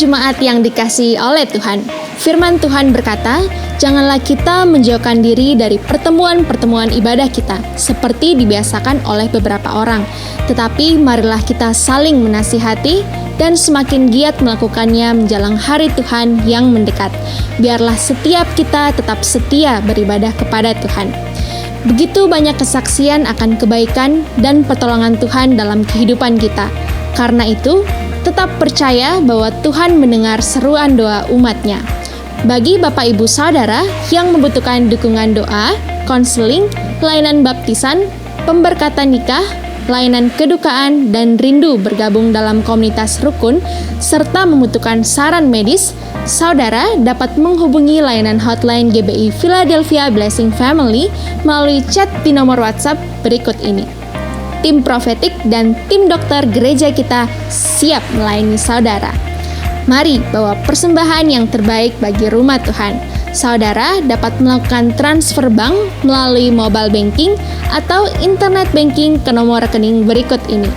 jemaat yang dikasihi oleh Tuhan, firman Tuhan berkata, janganlah kita menjauhkan diri dari pertemuan-pertemuan ibadah kita, seperti dibiasakan oleh beberapa orang. Tetapi marilah kita saling menasihati, dan semakin giat melakukannya menjelang hari Tuhan yang mendekat. Biarlah setiap kita tetap setia beribadah kepada Tuhan. Begitu banyak kesaksian akan kebaikan dan pertolongan Tuhan dalam kehidupan kita. Karena itu, tetap percaya bahwa Tuhan mendengar seruan doa umat-Nya. Bagi Bapak Ibu Saudara yang membutuhkan dukungan doa, konseling, pelayanan baptisan, pemberkatan nikah, layanan kedukaan, dan rindu bergabung dalam komunitas rukun, serta membutuhkan saran medis, saudara dapat menghubungi layanan hotline GBI Philadelphia Blessing Family melalui chat di nomor WhatsApp berikut ini. Tim profetik dan tim dokter gereja kita siap melayani saudara. Mari bawa persembahan yang terbaik bagi rumah Tuhan. Saudara dapat melakukan transfer bank melalui mobile banking atau internet banking ke nomor rekening berikut ini.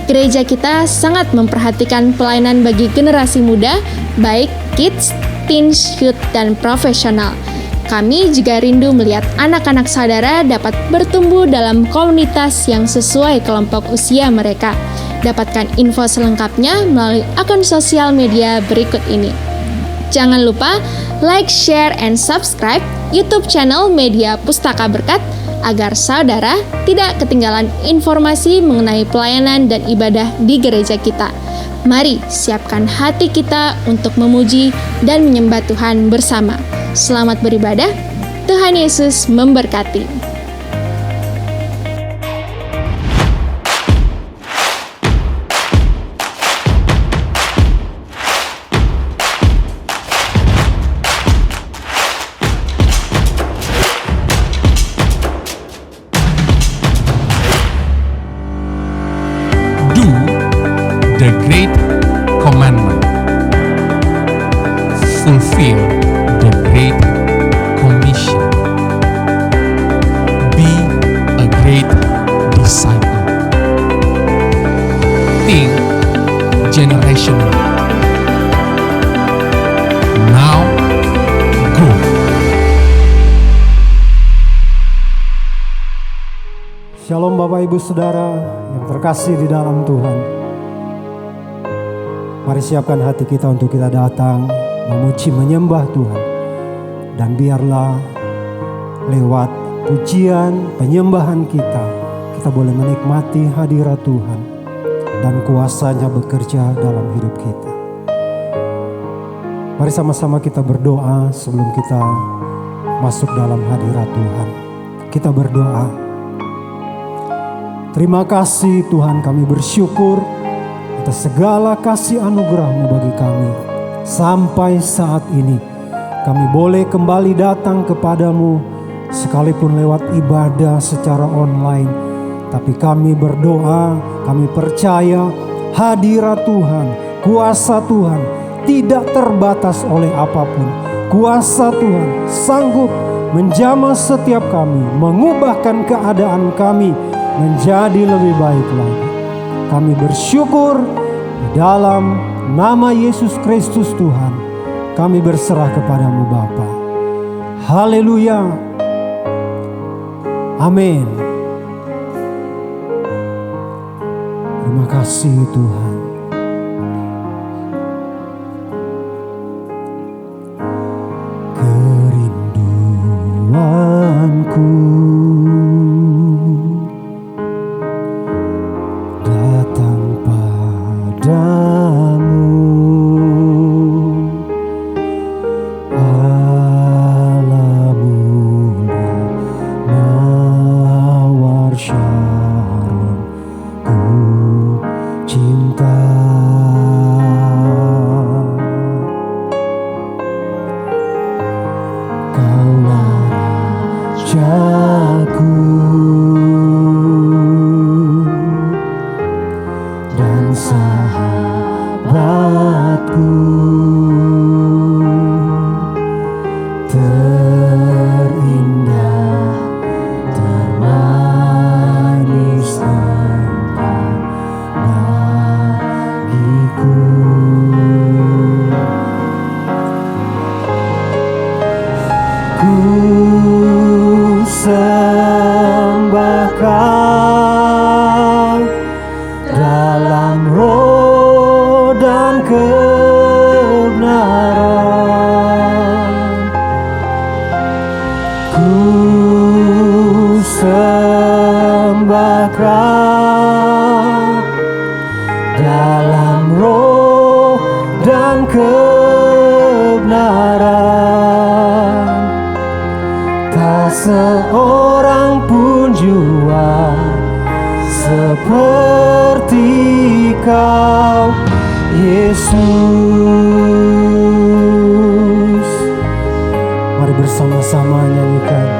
Gereja kita sangat memperhatikan pelayanan bagi generasi muda, baik kids, teens, youth, dan profesional. Kami juga rindu melihat anak-anak saudara dapat bertumbuh dalam komunitas yang sesuai kelompok usia mereka. Dapatkan info selengkapnya melalui akun sosial media berikut ini. Jangan lupa like, share, and subscribe YouTube channel Media Pustaka Berkat agar saudara tidak ketinggalan informasi mengenai pelayanan dan ibadah di gereja kita. Mari siapkan hati kita untuk memuji dan menyembah Tuhan bersama. Selamat beribadah, Tuhan Yesus memberkati. Do the great commandment. Fulfill the great commission. Be a great disciple. Think generational. Now go. Shalom Bapak Ibu Saudara yang terkasih di dalam Tuhan. Mari siapkan hati kita untuk kita datang memuji menyembah Tuhan. Dan biarlah lewat pujian penyembahan kita boleh menikmati hadirat Tuhan dan kuasa-Nya bekerja dalam hidup kita. Mari sama-sama kita berdoa sebelum kita masuk dalam hadirat Tuhan. Kita berdoa. Terima kasih Tuhan, kami bersyukur atas segala kasih anugerah-Mu bagi kami. Sampai saat ini kami boleh kembali datang kepadamu sekalipun lewat ibadah secara online. Tapi kami berdoa, kami percaya hadirat Tuhan, kuasa Tuhan tidak terbatas oleh apapun. Kuasa Tuhan sanggup menjamah setiap kami, mengubahkan keadaan kami menjadi lebih baik lagi. Kami bersyukur di dalam nama Yesus Kristus Tuhan, kami berserah kepadamu Bapa. Haleluya. Amin. Terima kasih Tuhan. Kerinduanku datang padamu, Allah mulia mawar Syaron, ku cinta. Kaulah Rajaku dan sahabatku, terindah, termanis Engkau bagiku. kebenaran. Ku sembah Kau dalam roh dan kebenaran. Tak seorang pun jua seperti Kau, Yesus. Mari bersama-sama nyanyikan.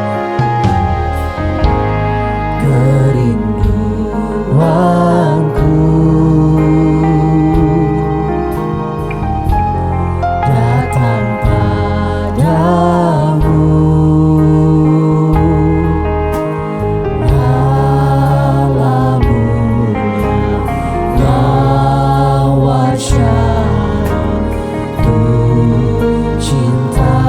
Kerinduanku datang padamu, Allah mulia, mawar Syaron, Tuh cinta.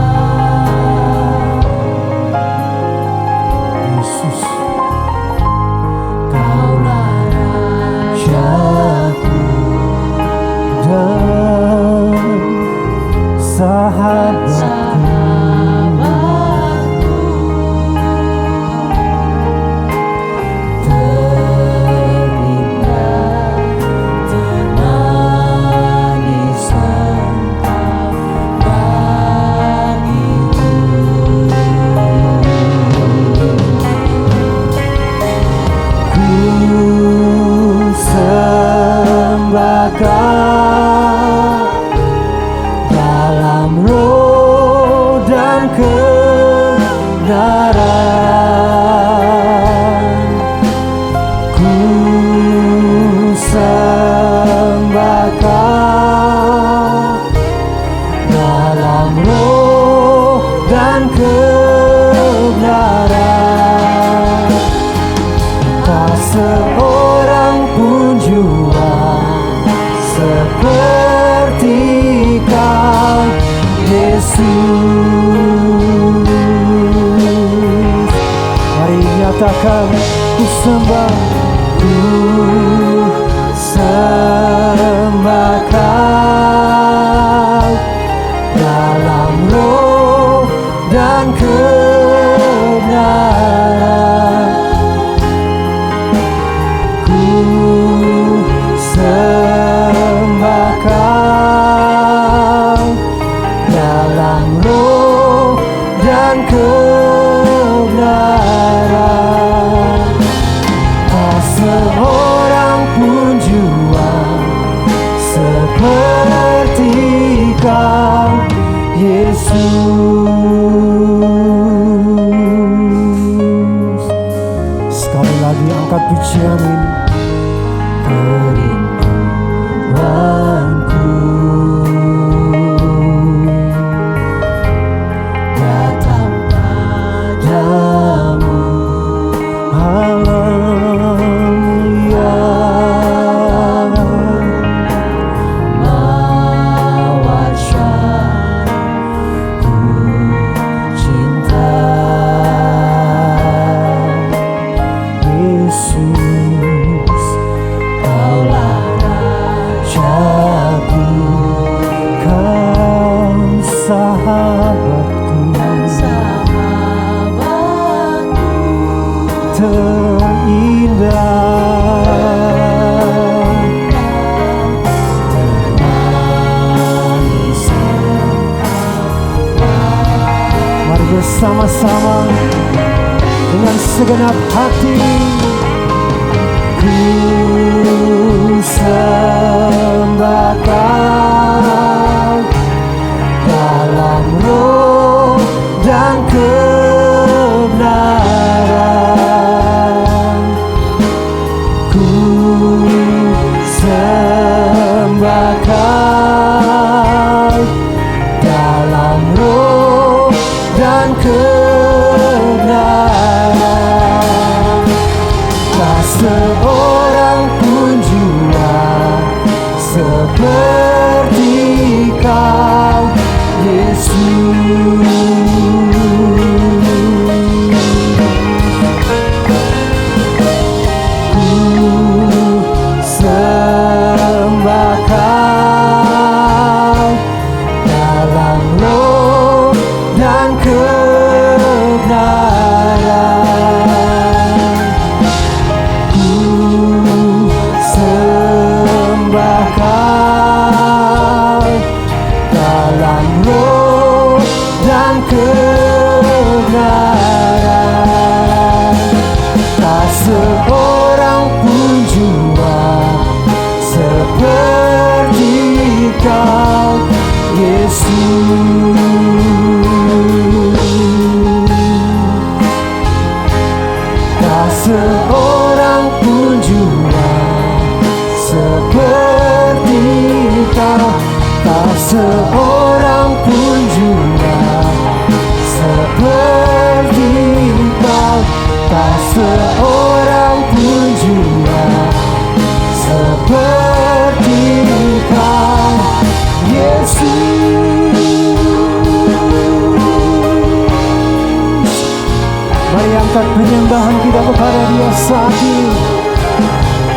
angkat penyembahan kita kepada Dia saat ini.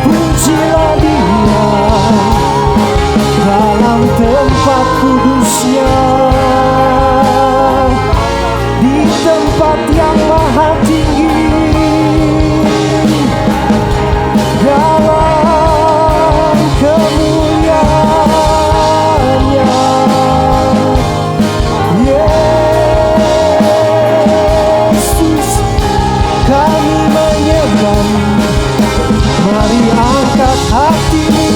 Pujilah Dia dalam tempat kudusnya, di tempat yang maha tinggi, dalam kemuliaannya. Yesus, kami menyembah-Mu. Mari angkat hatimu,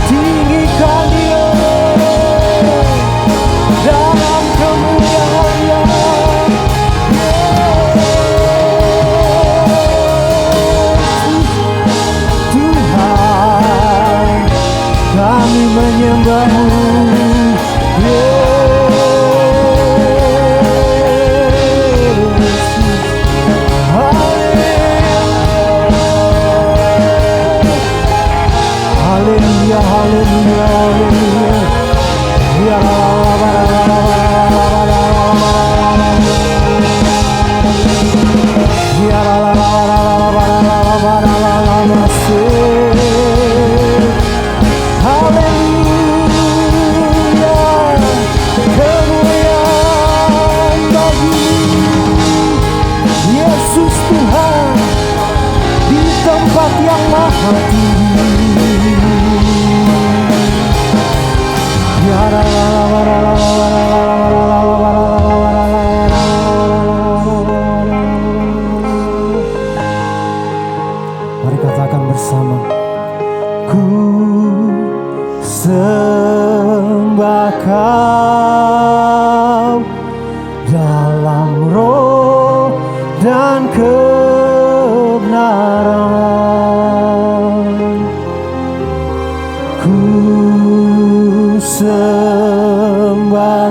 tinggikan Dia dalam kemuliaannya. Tuhan, kami menyembah-Mu. Haleluya, haleluya, haleluya. Ya kemuliaan bagi Yesus Tuhan di tempat yang maha tinggi. Mari katakan bersama. Ku sembah Kau dalam roh dan kebenaran. Ku sembah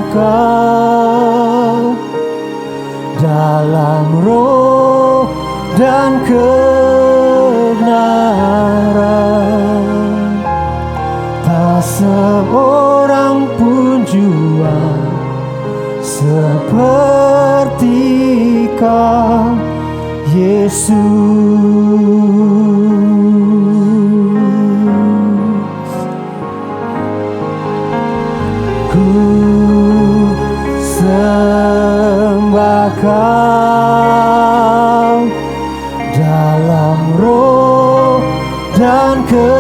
Kau dalam roh dan kebenaran. Tak seorang pun jua seperti Kau, Yesus. Ku sembah Kau dalam roh dan kebenaran.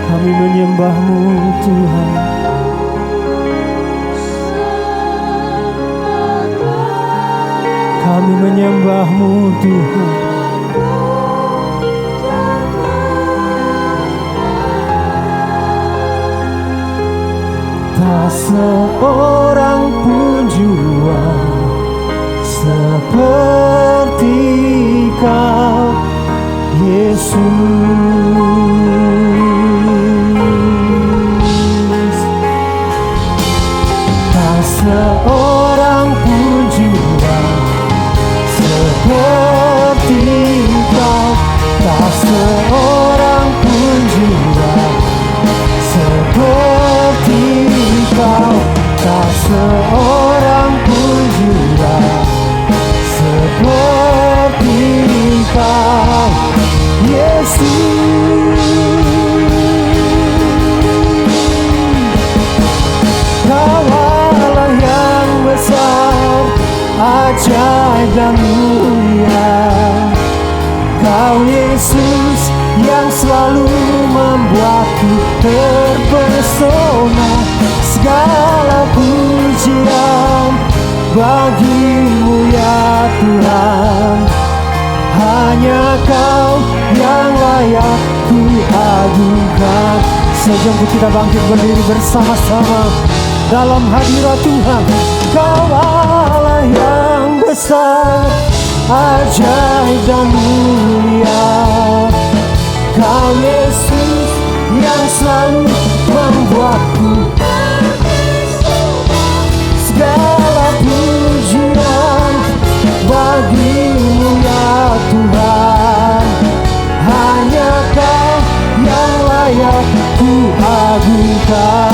Kami menyembah-Mu Tuhan. Kami menyembah-Mu Tuhan. Tak seorang pun jua seperti Kau, Yesus. Tak seorang pun jua seperti Kau, tak seorang pun jua seperti Kau, tak seorang pun jua seperti Kau, Yesus. Kau Allah yang besar, ajaib dan mulia. Kau Yesus yang selalu membuatku terpesona. Segala pujian bagi-Mu ya Tuhan. Hanya Kau yang layak ku agungkan. Sejauh kita bangkit berdiri bersama-sama dalam hadirat Tuhan. Kau Allah yang besar, ajaib dan mulia. Kau Yesus yang selalu membuatku segala pujian bagi-Mu ya Tuhan. Hanya Kau yang layak ku agungkan.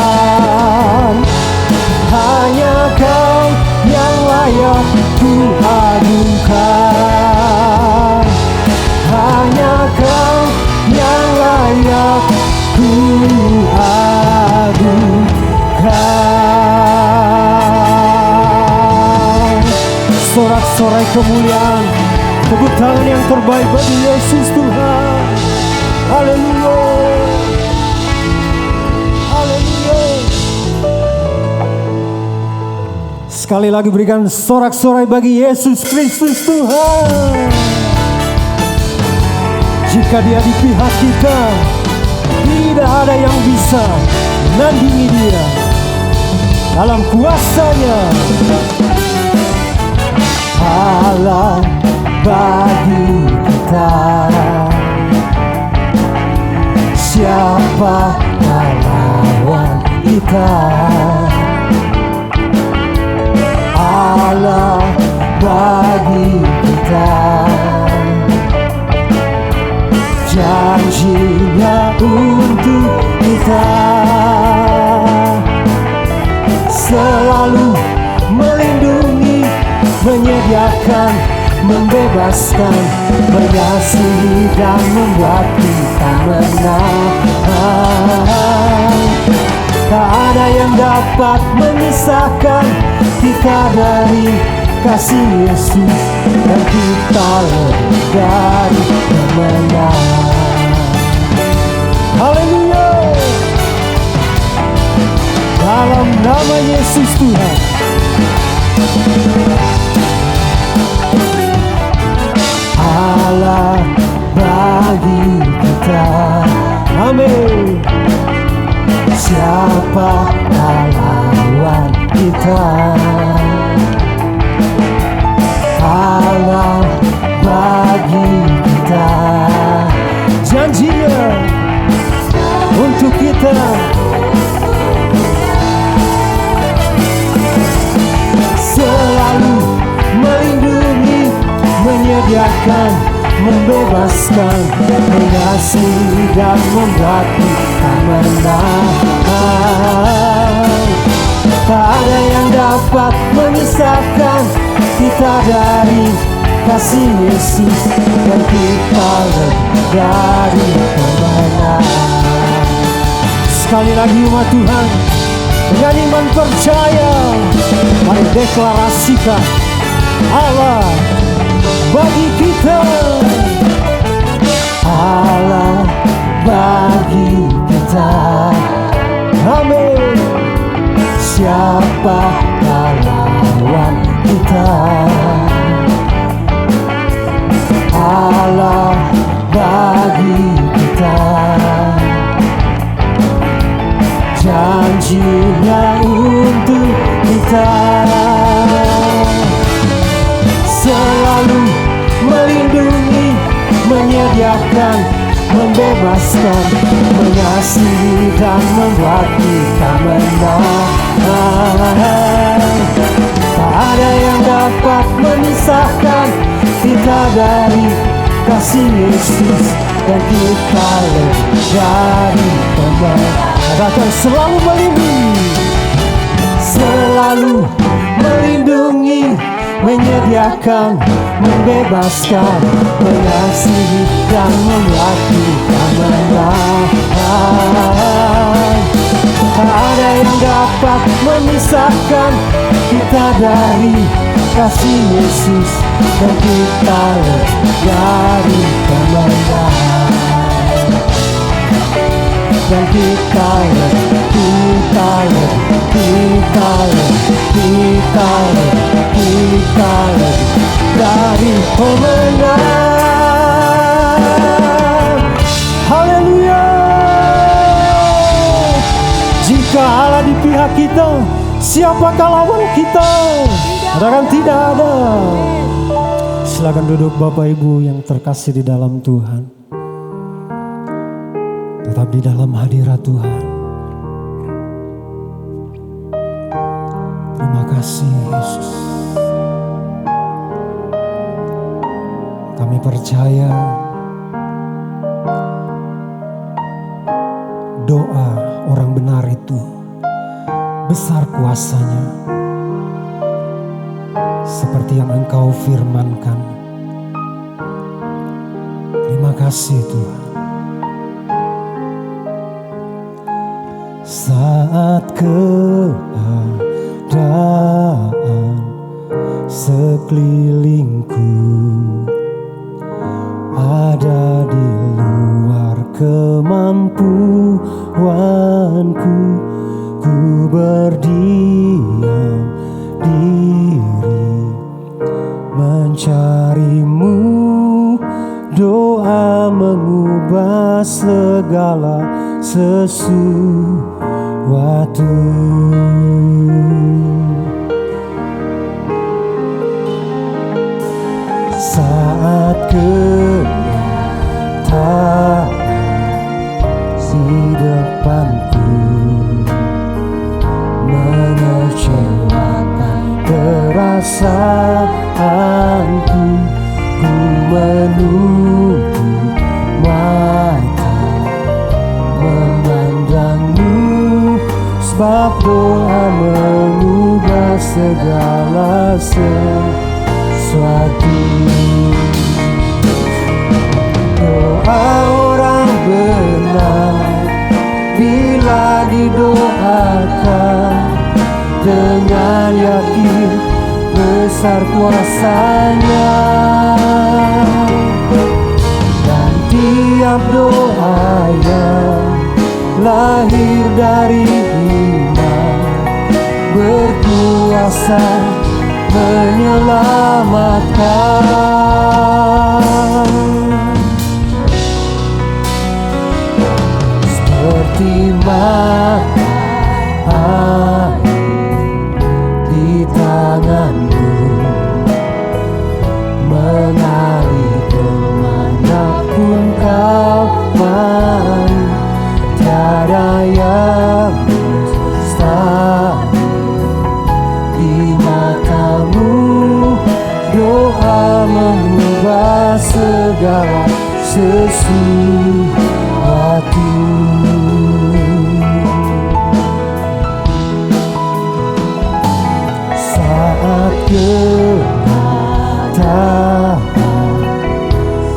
kemuliaan. Tepuk tangan yang terbaik bagi Yesus Tuhan. Haleluya. Haleluya. Sekali lagi berikan sorak-sorai bagi Yesus Kristus Tuhan. Jika Dia di pihak kita, tidak ada yang bisa menandingi Dia. Dalam kuasa-Nya, Allah bagi kita. Siapa lawan kita? Allah bagi kita. Janji-Nya untuk kita selalu melindungi, menyediakan, membebaskan, mengasihi dan membuat kita menang. Tak ada yang dapat memisahkan kita dari kasih Yesus, dan kita lebih dari pemenang. Haleluya. Dalam nama Yesus Tuhan. Allah bagi kita. Amin. Siapa lawan kita? Allah bagi kita. Janji-Nya untuk kita selalu melindungi, menyediakan, membebaskan, mengasihi dan membuat kita menang. Tak ada yang dapat memisahkan kita dari kasih Yesus, dan kita lebih dari pemenang. Sekali lagi umat Tuhan, dengan iman percaya, mari deklarasikan Allah bagi kita. Allah bagi kita. Amin. Siapa lawan kita? Allah bagi kita. Janji-Nya untuk kita selalu melindungi, menyediakan, membebaskan, mengasihi dan membuat kita menang. Tak ada yang dapat memisahkan kita dari kasih Yesus, dan kita lebih dari pemenang. Katakan selalu melindungi, selalu melindungi, menyediakan, membebaskan, mengasihi dan membuat kita menang. Tak ada yang dapat memisahkan kita dari kasih Yesus, dan kita lebih dari pemenang. Dan kita lebih dari pemenang. Haleluya. Jika Allah di pihak kita, siapakah lawan kita? Katakan tidak ada. Silakan duduk Bapak Ibu yang terkasih di dalam Tuhan. Tetap di dalam hadirat Tuhan. Terima kasih Yesus. Kami percaya doa orang benar itu besar kuasanya, seperti yang Engkau firmankan. Terima kasih Tuhan. Saat keadaan sekelilingku ada di luar kemampuanku. Ku berdiam diri mencarimu, doa mengubah segala sesuatu. Saat kenyataan di depanku mengecewakan perasaanku, ku menutup mata memandangmu, sebab doa mengubah segala sesuatu. Doa orang benar bila didoakan dengan yakin besar kuasanya, dan tiap doa yang lahir dari iman berkuasa menyelamatkan. Seperti mata di tanganmu mengalir kemanapun kau mau, tiada yang mustahil di matamu. Doa mengubah segala sesuatu. Saat kenyataan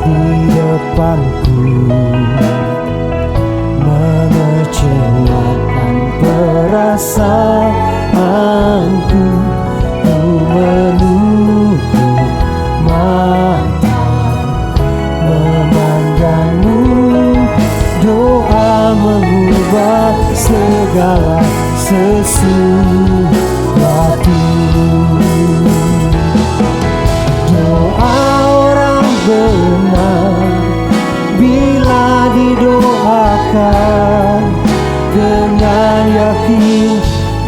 di depanku mengecewakan perasaanku, ku menutup mata memandangmu, doa mengubah segala sesuatu. Doa orang benar bila didoakan dengan yakin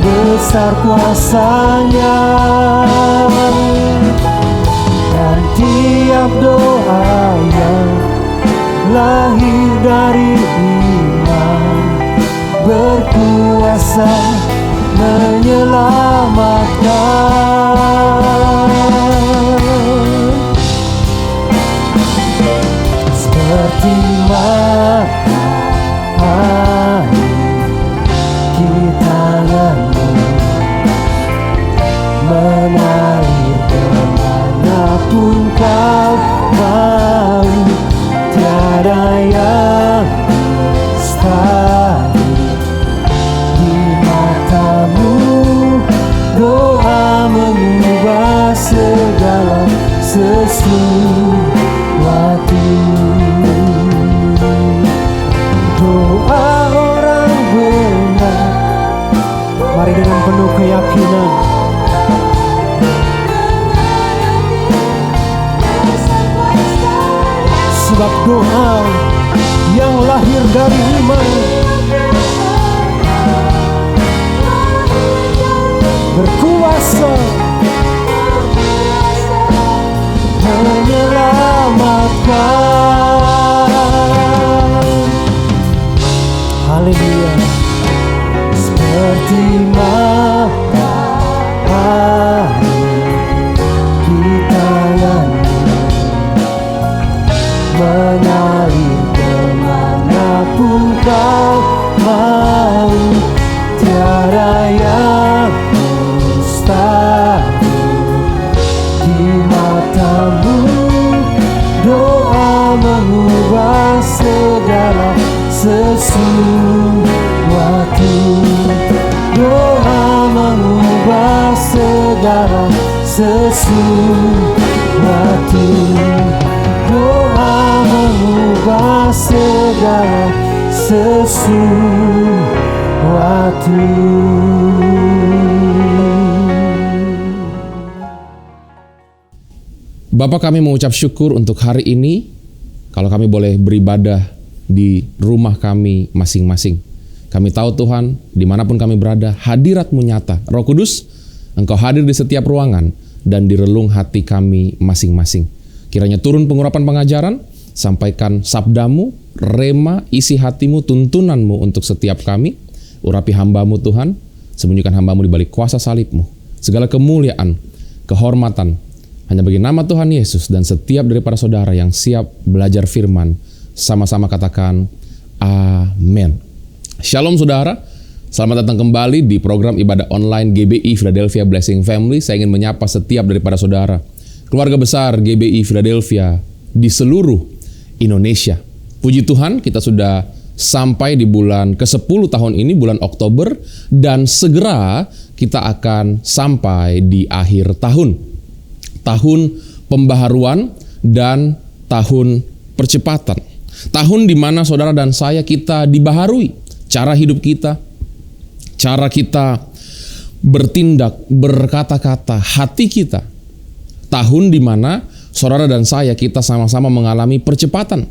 besar kuasanya, dan tiap doa yang lahir dari iman berkuasa menyelamatkan. Seperti mata di tanganmu mengalir kemanapun kau mau, tiada yang mustahil di matamu. Doa mengubah segala sesuatu. Doa orang benar, mari dengan penuh keyakinan sebab doa yang lahir dari iman berkuasa menyelamatkan. Haleluya. Seperti mata di tanganmu mengalir kemanapun kau mau, tiada yang mustahil di matamu. Doa mengubah segala sesuatu. Doa sesuatu. Doa mengubah segala sesuatu. Bapak, kami mengucap syukur untuk hari ini, kalau kami boleh beribadah di rumah kami masing-masing. Kami tahu Tuhan, dimanapun kami berada, hadirat-Mu nyata. Roh Kudus, Engkau hadir di setiap ruangan dan di relung hati kami masing-masing. Kiranya turun pengurapan pengajaran, sampaikan sabda-Mu, rema, isi hati-Mu, tuntunan-Mu untuk setiap kami. Urapi hamba-Mu Tuhan, sembunyikan hamba-Mu di balik kuasa salib-Mu. Segala kemuliaan, kehormatan, hanya bagi nama Tuhan Yesus, dan setiap daripada saudara yang siap belajar firman, sama-sama katakan amin. Shalom saudara, selamat datang kembali di program ibadah online GBI Philadelphia Blessing Family. Saya ingin menyapa setiap daripada saudara, keluarga besar GBI Philadelphia di seluruh Indonesia. Puji Tuhan, kita sudah sampai di bulan ke-10 tahun ini, bulan Oktober, dan segera kita akan sampai di akhir tahun. Tahun pembaharuan dan tahun percepatan. Tahun di mana saudara dan saya kita dibaharui. Cara hidup kita, cara kita bertindak, berkata-kata, hati kita. Tahun di mana saudara dan saya kita sama-sama mengalami percepatan.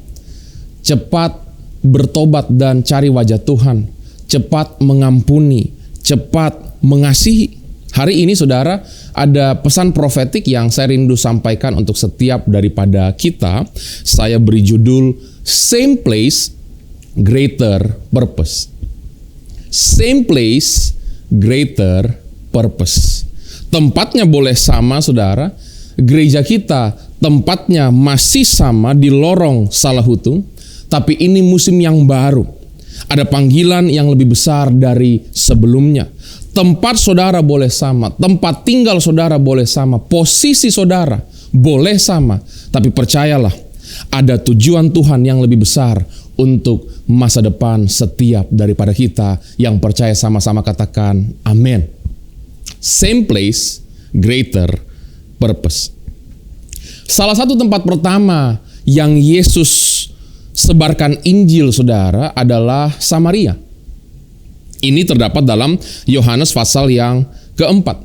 Cepat bertobat dan cari wajah Tuhan. Cepat mengampuni, cepat mengasihi. Hari ini saudara, ada pesan profetik yang saya rindu sampaikan untuk setiap daripada kita. Saya beri judul Same Place, Greater Purpose. Same place, greater purpose. Tempatnya boleh sama saudara. Gereja kita tempatnya masih sama di lorong Salahutung, tapi ini musim yang baru. Ada panggilan yang lebih besar dari sebelumnya. Tempat saudara boleh sama, tempat tinggal saudara boleh sama, posisi saudara boleh sama, tapi percayalah, ada tujuan Tuhan yang lebih besar untuk masa depan setiap daripada kita yang percaya. Sama-sama katakan amin. Same place, greater purpose. Salah satu tempat pertama yang Yesus sebarkan Injil saudara adalah Samaria. Ini terdapat dalam Yohanes pasal yang keempat.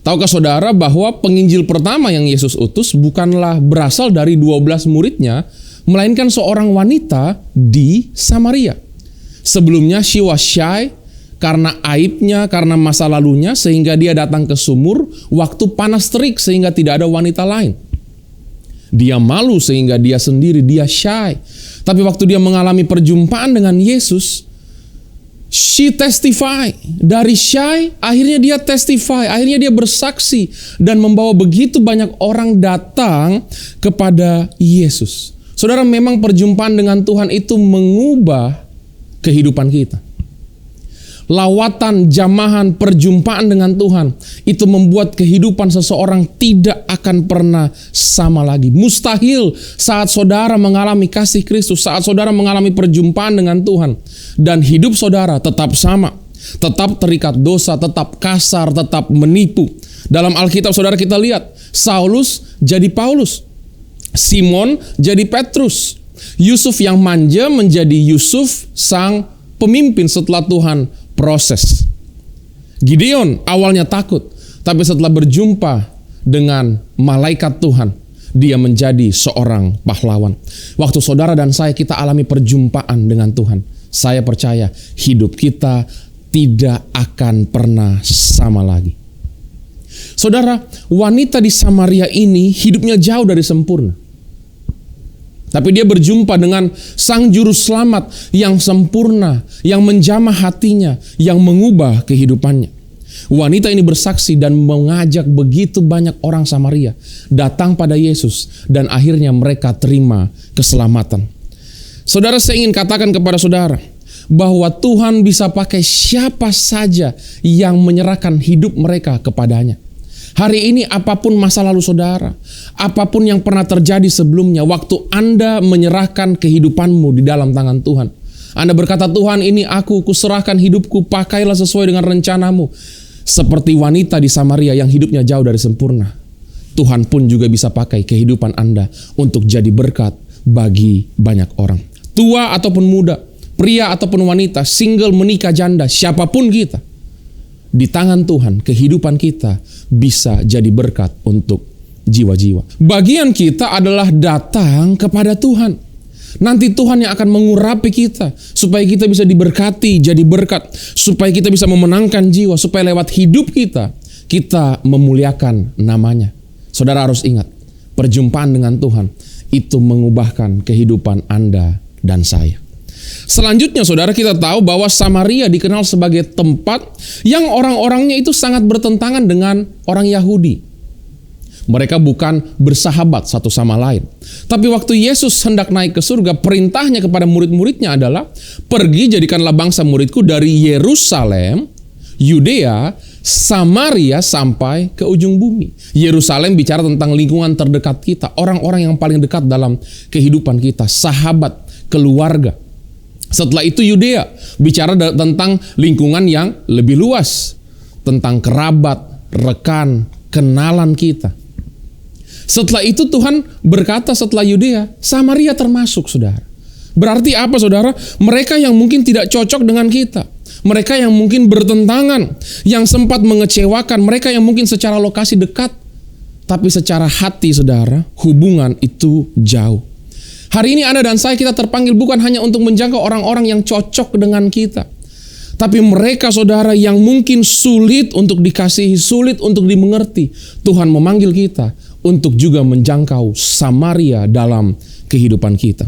Tahukah saudara bahwa penginjil pertama yang Yesus utus bukanlah berasal dari 12 muridnya, melainkan seorang wanita di Samaria. Sebelumnya she was shy karena aibnya, karena masa lalunya, sehingga dia datang ke sumur waktu panas terik sehingga tidak ada wanita lain. Dia malu sehingga dia sendiri, dia shy. Tapi waktu dia mengalami perjumpaan dengan Yesus, she testify. Dari shy, akhirnya dia testify. Akhirnya dia bersaksi dan membawa begitu banyak orang datang kepada Yesus. Saudara, memang perjumpaan dengan Tuhan itu mengubah kehidupan kita. Lawatan, jamahan, perjumpaan dengan Tuhan itu membuat kehidupan seseorang tidak akan pernah sama lagi. Mustahil saat saudara mengalami kasih Kristus, saat saudara mengalami perjumpaan dengan Tuhan, dan hidup saudara tetap sama, tetap terikat dosa, tetap kasar, tetap menipu. Dalam Alkitab saudara kita lihat, Saulus jadi Paulus, Simon jadi Petrus, Yusuf yang manja menjadi Yusuf sang pemimpin setelah Tuhan proses. Gideon awalnya takut, tapi setelah berjumpa dengan malaikat Tuhan, dia menjadi seorang pahlawan. Waktu saudara dan saya kita alami perjumpaan dengan Tuhan, saya percaya hidup kita tidak akan pernah sama lagi. Saudara, wanita di Samaria ini hidupnya jauh dari sempurna. Tapi dia berjumpa dengan Sang Juru Selamat yang sempurna, yang menjamah hatinya, yang mengubah kehidupannya. Wanita ini bersaksi dan mengajak begitu banyak orang Samaria datang pada Yesus, dan akhirnya mereka terima keselamatan. Saudara, saya ingin katakan kepada saudara bahwa Tuhan bisa pakai siapa saja yang menyerahkan hidup mereka kepadanya. Hari ini apapun masa lalu saudara, apapun yang pernah terjadi sebelumnya, waktu Anda menyerahkan kehidupanmu di dalam tangan Tuhan, Anda berkata, Tuhan, ini aku kuserahkan hidupku, pakailah sesuai dengan rencanamu. Seperti wanita di Samaria yang hidupnya jauh dari sempurna. Tuhan pun juga bisa pakai kehidupan Anda untuk jadi berkat bagi banyak orang. Tua ataupun muda, pria ataupun wanita, single, menikah, janda, siapapun kita, di tangan Tuhan kehidupan kita bisa jadi berkat untuk jiwa-jiwa. Bagian kita adalah datang kepada Tuhan. Nanti Tuhan yang akan mengurapi kita supaya kita bisa diberkati, jadi berkat, supaya kita bisa memenangkan jiwa, supaya lewat hidup kita memuliakan namanya. Saudara harus ingat, perjumpaan dengan Tuhan itu mengubahkan kehidupan Anda dan saya. Selanjutnya saudara, kita tahu bahwa Samaria dikenal sebagai tempat yang orang-orangnya itu sangat bertentangan dengan orang Yahudi. Mereka bukan bersahabat satu sama lain. Tapi waktu Yesus hendak naik ke surga, perintahnya kepada murid-muridnya adalah, pergi jadikanlah bangsa muridku dari Yerusalem, Yudea, Samaria sampai ke ujung bumi. Yerusalem bicara tentang lingkungan terdekat kita, orang-orang yang paling dekat dalam kehidupan kita, sahabat, keluarga. Setelah itu Yudea bicara tentang lingkungan yang lebih luas, tentang kerabat, rekan, kenalan kita. Setelah itu Tuhan berkata setelah Yudea, Samaria termasuk, saudara. Berarti apa, saudara? Mereka yang mungkin tidak cocok dengan kita, mereka yang mungkin bertentangan, yang sempat mengecewakan, mereka yang mungkin secara lokasi dekat, tapi secara hati, saudara, hubungan itu jauh. Hari ini Anda dan saya, kita terpanggil bukan hanya untuk menjangkau orang-orang yang cocok dengan kita, tapi mereka, saudara, yang mungkin sulit untuk dikasihi, sulit untuk dimengerti. Tuhan memanggil kita untuk juga menjangkau Samaria dalam kehidupan kita.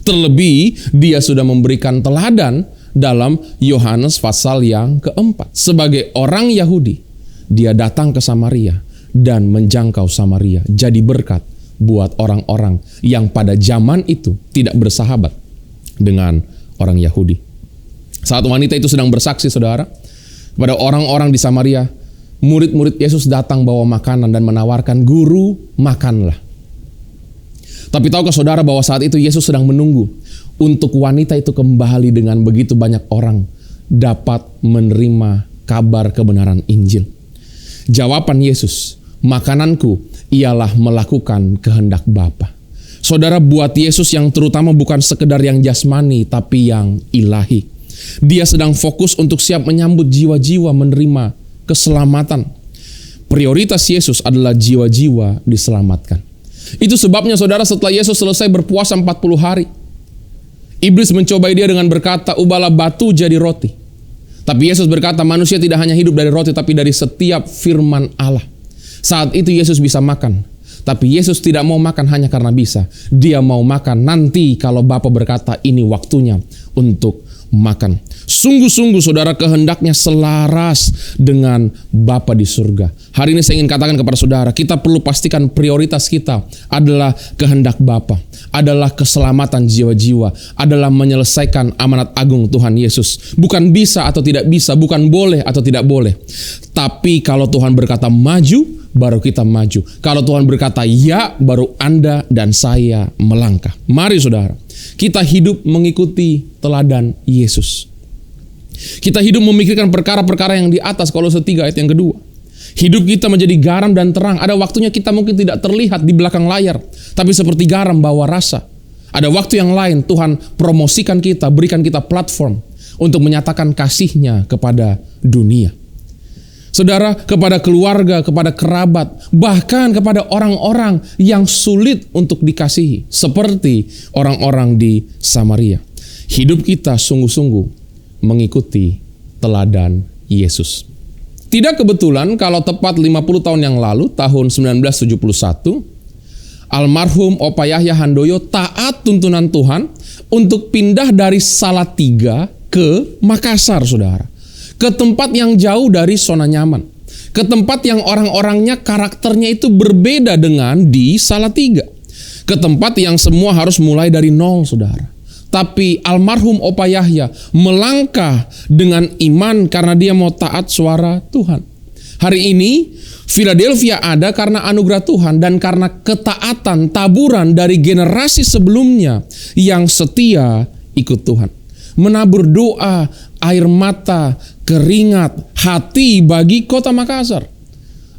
Terlebih, dia sudah memberikan teladan dalam Yohanes pasal yang keempat. Sebagai orang Yahudi, dia datang ke Samaria dan menjangkau Samaria, jadi berkat buat orang-orang yang pada zaman itu tidak bersahabat dengan orang Yahudi. Saat wanita itu sedang bersaksi, saudara, kepada orang-orang di Samaria, murid-murid Yesus datang bawa makanan dan menawarkan, "Guru, makanlah." Tapi tahukah saudara bahwa saat itu Yesus sedang menunggu untuk wanita itu kembali dengan begitu banyak orang dapat menerima kabar kebenaran Injil. Jawaban Yesus, "Makananku ialah melakukan kehendak Bapa." Saudara, buat Yesus yang terutama bukan sekedar yang jasmani tapi yang ilahi. Dia sedang fokus untuk siap menyambut jiwa-jiwa menerima keselamatan. Prioritas Yesus adalah jiwa-jiwa diselamatkan. Itu sebabnya, saudara, setelah Yesus selesai berpuasa 40 hari, iblis mencobai dia dengan berkata, "Ubahlah batu jadi roti." Tapi Yesus berkata, manusia tidak hanya hidup dari roti, tapi dari setiap firman Allah. Saat itu Yesus bisa makan. Tapi Yesus tidak mau makan hanya karena bisa. Dia mau makan nanti kalau Bapa berkata ini waktunya untuk makan. Sungguh-sungguh, saudara, kehendaknya selaras dengan Bapa di surga. Hari ini saya ingin katakan kepada saudara, kita perlu pastikan prioritas kita adalah kehendak Bapa, adalah keselamatan jiwa-jiwa, adalah menyelesaikan amanat agung Tuhan Yesus. Bukan bisa atau tidak bisa, bukan boleh atau tidak boleh. Tapi kalau Tuhan berkata maju, baru kita maju. Kalau Tuhan berkata ya, baru Anda dan saya melangkah. Mari, saudara, kita hidup mengikuti teladan Yesus. Kita hidup memikirkan perkara-perkara yang di atas, Kolose 3 ayat yang kedua. Hidup kita menjadi garam dan terang. Ada waktunya kita mungkin tidak terlihat di belakang layar, tapi seperti garam bawa rasa. Ada waktu yang lain Tuhan promosikan kita, berikan kita platform untuk menyatakan kasih-Nya kepada dunia. Saudara, kepada keluarga, kepada kerabat, bahkan kepada orang-orang yang sulit untuk dikasihi, seperti orang-orang di Samaria. Hidup kita sungguh-sungguh mengikuti teladan Yesus. Tidak kebetulan kalau tepat 50 tahun yang lalu, tahun 1971, almarhum Opa Yahya Handoyo taat tuntunan Tuhan untuk pindah dari Salatiga ke Makassar, saudara. Ke tempat yang jauh dari zona nyaman. Ke tempat yang orang-orangnya karakternya itu berbeda dengan di Salatiga. Ke tempat yang semua harus mulai dari nol, saudara. Tapi almarhum Opa Yahya melangkah dengan iman karena dia mau taat suara Tuhan. Hari ini Philadelphia ada karena anugerah Tuhan dan karena ketaatan taburan dari generasi sebelumnya yang setia ikut Tuhan. Menabur doa, air mata, keringat, hati bagi kota Makassar.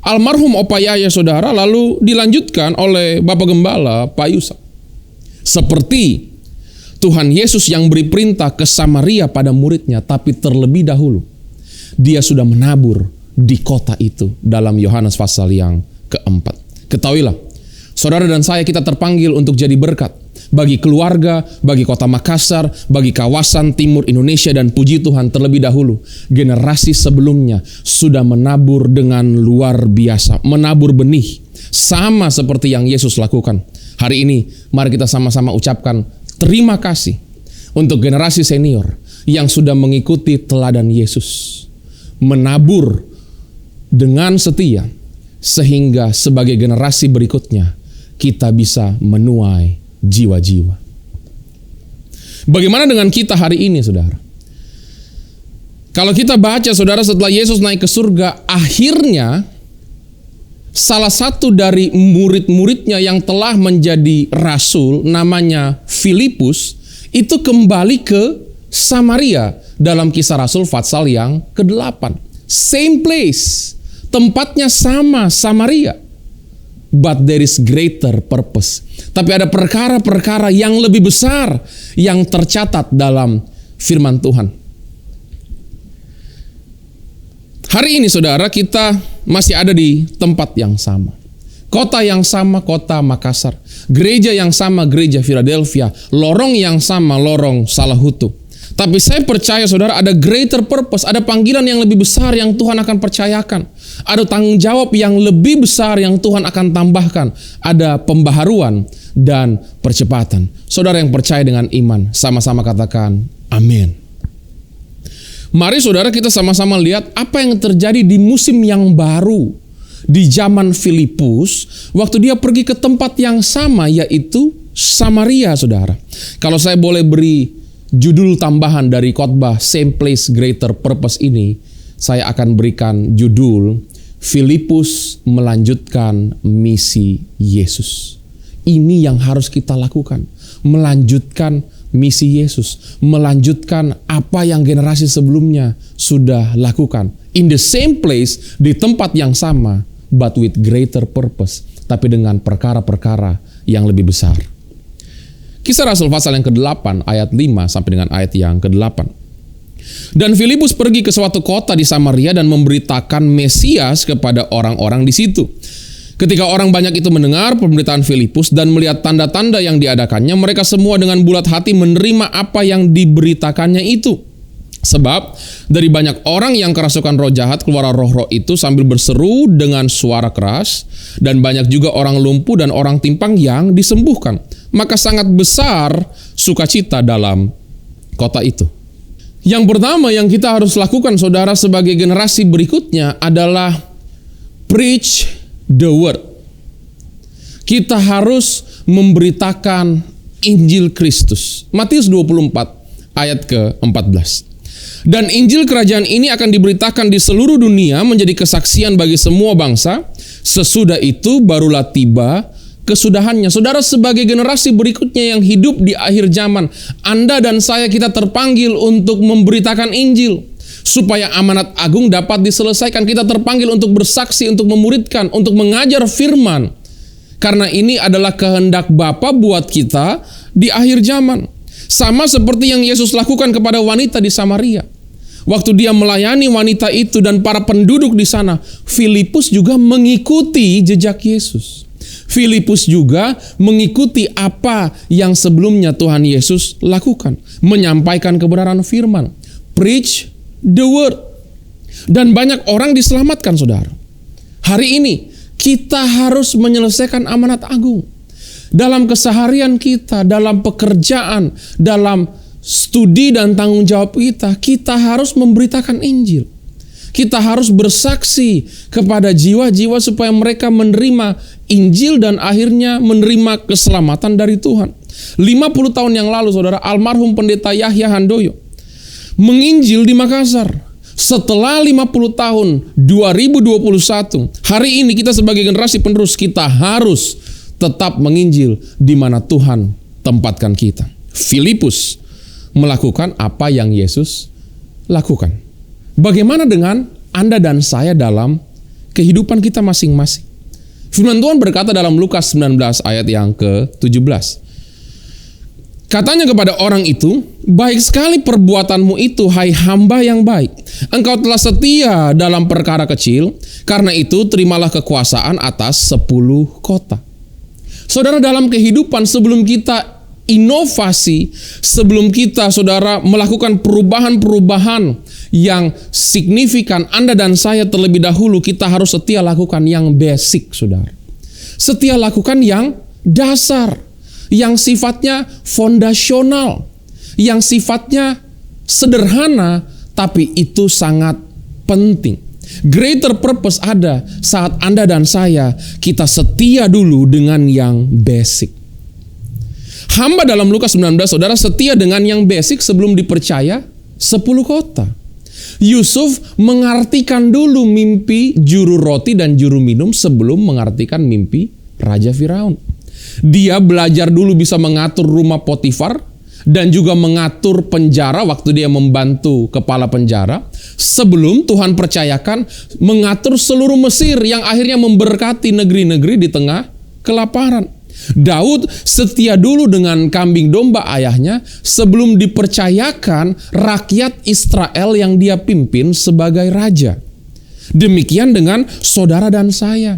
almarhum Opa Yaya saudara, lalu dilanjutkan oleh Bapak Gembala Pak Yusak. Seperti Tuhan Yesus yang beri perintah ke Samaria pada muridnya, tapi terlebih dahulu dia sudah menabur di kota itu dalam Yohanes pasal yang keempat. Ketahuilah, saudara dan saya, kita terpanggil untuk jadi berkat bagi keluarga, bagi kota Makassar, bagi kawasan timur Indonesia, dan puji Tuhan terlebih dahulu generasi sebelumnya sudah menabur dengan luar biasa, menabur benih sama seperti yang Yesus lakukan. Hari ini mari kita sama-sama ucapkan terima kasih untuk generasi senior yang sudah mengikuti teladan Yesus, menabur dengan setia sehingga sebagai generasi berikutnya kita bisa menuai jiwa-jiwa. Bagaimana dengan kita hari ini, saudara? Kalau kita baca, saudara, setelah Yesus naik ke surga, akhirnya salah satu dari murid-muridnya yang telah menjadi rasul, namanya Filipus, itu kembali ke Samaria dalam Kisah Rasul pasal yang ke-8. Same place, tempatnya sama, Samaria. But there is greater purpose. Tapi ada perkara-perkara yang lebih besar yang tercatat dalam firman Tuhan. Hari ini, saudara, kita masih ada di tempat yang sama. Kota yang sama, kota Makassar. Gereja yang sama, gereja Philadelphia. Lorong yang sama, lorong Salahutu. Tapi saya percaya, saudara, ada greater purpose, ada panggilan yang lebih besar yang Tuhan akan percayakan. Ada tanggung jawab yang lebih besar yang Tuhan akan tambahkan. Ada pembaharuan dan percepatan. Saudara yang percaya dengan iman, sama-sama katakan amin. Mari saudara kita sama-sama lihat apa yang terjadi di musim yang baru. Di zaman Filipus, waktu dia pergi ke tempat yang sama, yaitu Samaria, saudara. Kalau saya boleh beri judul tambahan dari khotbah Same Place Greater Purpose ini, saya akan berikan judul Filipus melanjutkan misi Yesus. Ini yang harus kita lakukan, melanjutkan misi Yesus, melanjutkan apa yang generasi sebelumnya sudah lakukan. In the same place, di tempat yang sama, but with greater purpose, tapi dengan perkara-perkara yang lebih besar. Kisah Rasul pasal yang ke-8 ayat 5 sampai dengan ayat yang ke-8. Dan Filipus pergi ke suatu kota di Samaria dan memberitakan Mesias kepada orang-orang di situ. Ketika orang banyak itu mendengar pemberitaan Filipus dan melihat tanda-tanda yang diadakannya, mereka semua dengan bulat hati menerima apa yang diberitakannya itu. Sebab dari banyak orang yang kerasukan roh jahat, keluar roh-roh itu sambil berseru dengan suara keras, dan banyak juga orang lumpuh dan orang timpang yang disembuhkan. Maka sangat besar sukacita dalam kota itu. Yang pertama yang kita harus lakukan, saudara, sebagai generasi berikutnya adalah preach the word. Kita harus memberitakan Injil Kristus. Matius 24 ayat ke-14. Dan Injil kerajaan ini akan diberitakan di seluruh dunia menjadi kesaksian bagi semua bangsa. Sesudah itu barulah tiba kesudahannya. Saudara, sebagai generasi berikutnya yang hidup di akhir zaman, Anda dan saya, kita terpanggil untuk memberitakan Injil supaya amanat agung dapat diselesaikan. Kita terpanggil untuk bersaksi, untuk memuridkan, untuk mengajar firman. Karena ini adalah kehendak Bapa buat kita di akhir zaman. Sama seperti yang Yesus lakukan kepada wanita di Samaria. Waktu dia melayani wanita itu dan para penduduk di sana, Filipus juga mengikuti jejak Yesus. Filipus juga mengikuti apa yang sebelumnya Tuhan Yesus lakukan. Menyampaikan kebenaran firman. Preach the word. Dan banyak orang diselamatkan, saudara. Hari ini kita harus menyelesaikan amanat agung. Dalam keseharian kita, dalam pekerjaan, dalam studi dan tanggung jawab kita, kita harus memberitakan Injil. Kita harus bersaksi kepada jiwa-jiwa supaya mereka menerima Injil dan akhirnya menerima keselamatan dari Tuhan. 50 tahun yang lalu, saudara, almarhum pendeta Yahya Handoyo menginjil di Makassar. Setelah 50 tahun, 2021, hari ini kita sebagai generasi penerus, kita harus tetap menginjil di mana Tuhan tempatkan kita. Filipus melakukan apa yang Yesus lakukan. Bagaimana dengan Anda dan saya dalam kehidupan kita masing-masing. Firman Tuhan berkata dalam Lukas 19 ayat yang ke-17. Katanya kepada orang itu, baik sekali perbuatanmu itu, hai hamba yang baik. Engkau telah setia dalam perkara kecil, karena itu terimalah kekuasaan atas 10 kota. Saudara, dalam kehidupan sebelum kita inovasi, sebelum kita saudara melakukan perubahan-perubahan yang signifikan, Anda dan saya terlebih dahulu kita harus setia lakukan yang basic, saudara. Setia lakukan yang dasar, yang sifatnya fondasional, yang sifatnya sederhana, tapi itu sangat penting. Greater purpose ada saat Anda dan saya kita setia dulu dengan yang basic. Hamba dalam Lukas 19, saudara, setia dengan yang basic sebelum dipercaya 10 kota. Yusuf mengartikan dulu mimpi juru roti dan juru minum sebelum mengartikan mimpi Raja Firaun. Dia belajar dulu bisa mengatur rumah Potifar dan juga mengatur penjara waktu dia membantu kepala penjara, sebelum Tuhan percayakan mengatur seluruh Mesir yang akhirnya memberkati negeri-negeri di tengah kelaparan. Daud setia dulu dengan kambing domba ayahnya sebelum dipercayakan rakyat Israel yang dia pimpin sebagai raja. Demikian dengan saudara dan saya.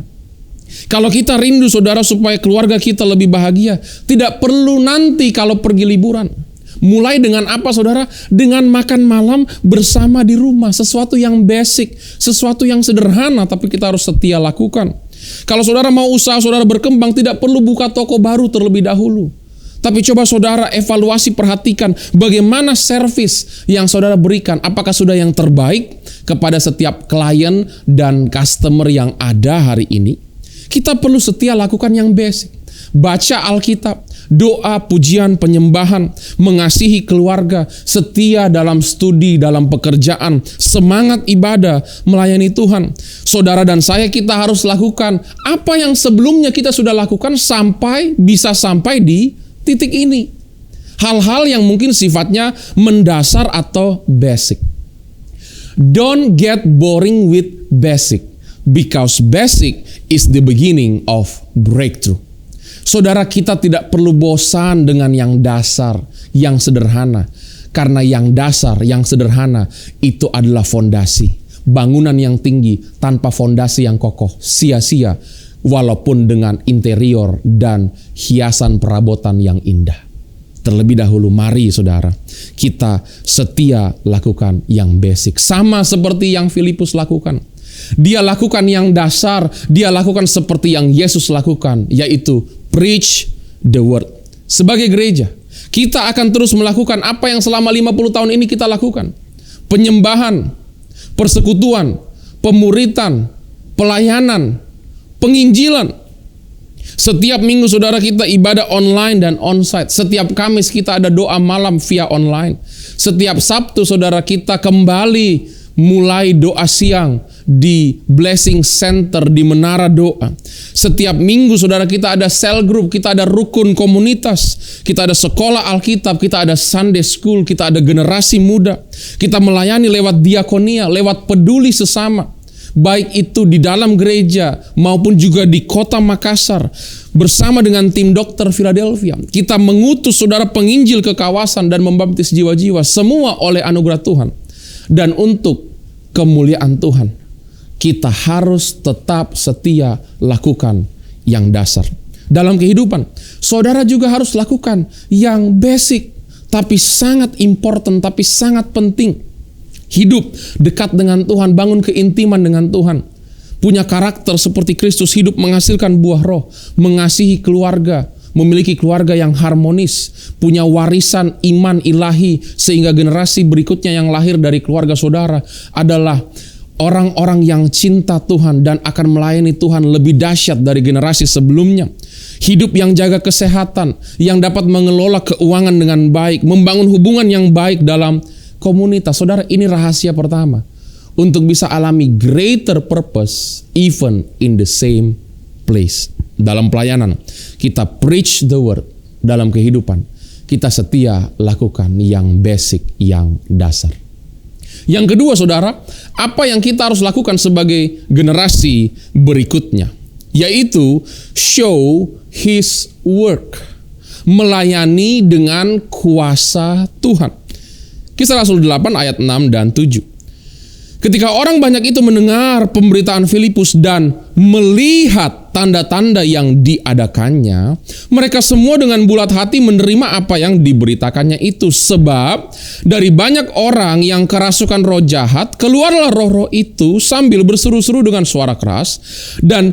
Kalau kita rindu saudara supaya keluarga kita lebih bahagia, tidak perlu nanti kalau pergi liburan. Mulai dengan apa saudara? Dengan makan malam bersama di rumah. Sesuatu yang basic, sesuatu yang sederhana, tapi kita harus setia lakukan. Kalau saudara mau usaha saudara berkembang, tidak perlu buka toko baru terlebih dahulu. Tapi coba saudara evaluasi, perhatikan bagaimana servis yang saudara berikan. Apakah sudah yang terbaik kepada setiap klien dan customer yang ada hari ini? Kita perlu setia lakukan yang basic. Baca Alkitab, doa, pujian, penyembahan, mengasihi keluarga, setia dalam studi, dalam pekerjaan, semangat ibadah, melayani Tuhan. Saudara dan saya, kita harus lakukan apa yang sebelumnya kita sudah lakukan sampai bisa sampai di titik ini. Hal-hal yang mungkin sifatnya mendasar atau basic. Don't get boring with basic, because basic is the beginning of breakthrough. Saudara, kita tidak perlu bosan dengan yang dasar, yang sederhana. Karena yang dasar, yang sederhana, itu adalah fondasi. Bangunan yang tinggi tanpa fondasi yang kokoh, sia-sia, walaupun dengan interior dan hiasan perabotan yang indah. Terlebih dahulu, mari saudara, kita setia lakukan yang basic. Sama seperti yang Filipus lakukan. Dia lakukan yang dasar, dia lakukan seperti yang Yesus lakukan, yaitu preach the word. Sebagai gereja, kita akan terus melakukan apa yang selama 50 tahun ini kita lakukan. Penyembahan, persekutuan, pemuritan, pelayanan, penginjilan. Setiap minggu saudara kita ibadah online dan onsite. Setiap Kamis kita ada doa malam via online. Setiap Sabtu saudara kita kembali mulai doa siang di Blessing Center, di Menara Doa. Setiap minggu saudara kita ada cell group, kita ada rukun komunitas, kita ada sekolah Alkitab, kita ada Sunday School, kita ada generasi muda. Kita melayani lewat diakonia, lewat peduli sesama. Baik itu di dalam gereja maupun juga di kota Makassar. Bersama dengan tim dokter Philadelphia, kita mengutus saudara penginjil ke kawasan dan membaptis jiwa-jiwa. Semua oleh anugerah Tuhan. Dan untuk kemuliaan Tuhan, kita harus tetap setia lakukan yang dasar. Dalam kehidupan, saudara juga harus lakukan yang basic, tapi sangat important, tapi sangat penting. Hidup dekat dengan Tuhan, bangun keintiman dengan Tuhan. Punya karakter seperti Kristus, hidup menghasilkan buah roh, mengasihi keluarga, memiliki keluarga yang harmonis, punya warisan iman ilahi, sehingga generasi berikutnya yang lahir dari keluarga saudara adalah orang-orang yang cinta Tuhan dan akan melayani Tuhan lebih dahsyat dari generasi sebelumnya. Hidup yang jaga kesehatan, yang dapat mengelola keuangan dengan baik, membangun hubungan yang baik dalam komunitas. Saudara, ini rahasia pertama untuk bisa alami greater purpose even in the same place. Dalam pelayanan, kita preach the word. Dalam kehidupan, kita setia lakukan yang basic, yang dasar. Yang kedua, saudara, apa yang kita harus lakukan sebagai generasi berikutnya, yaitu show His work, melayani dengan kuasa Tuhan. Kisah Rasul 8 ayat 6 dan 7. Ketika orang banyak itu mendengar pemberitaan Filipus dan melihat tanda-tanda yang diadakannya, mereka semua dengan bulat hati menerima apa yang diberitakannya itu. Sebab dari banyak orang yang kerasukan roh jahat, keluarlah roh-roh itu sambil berseru-seru dengan suara keras, dan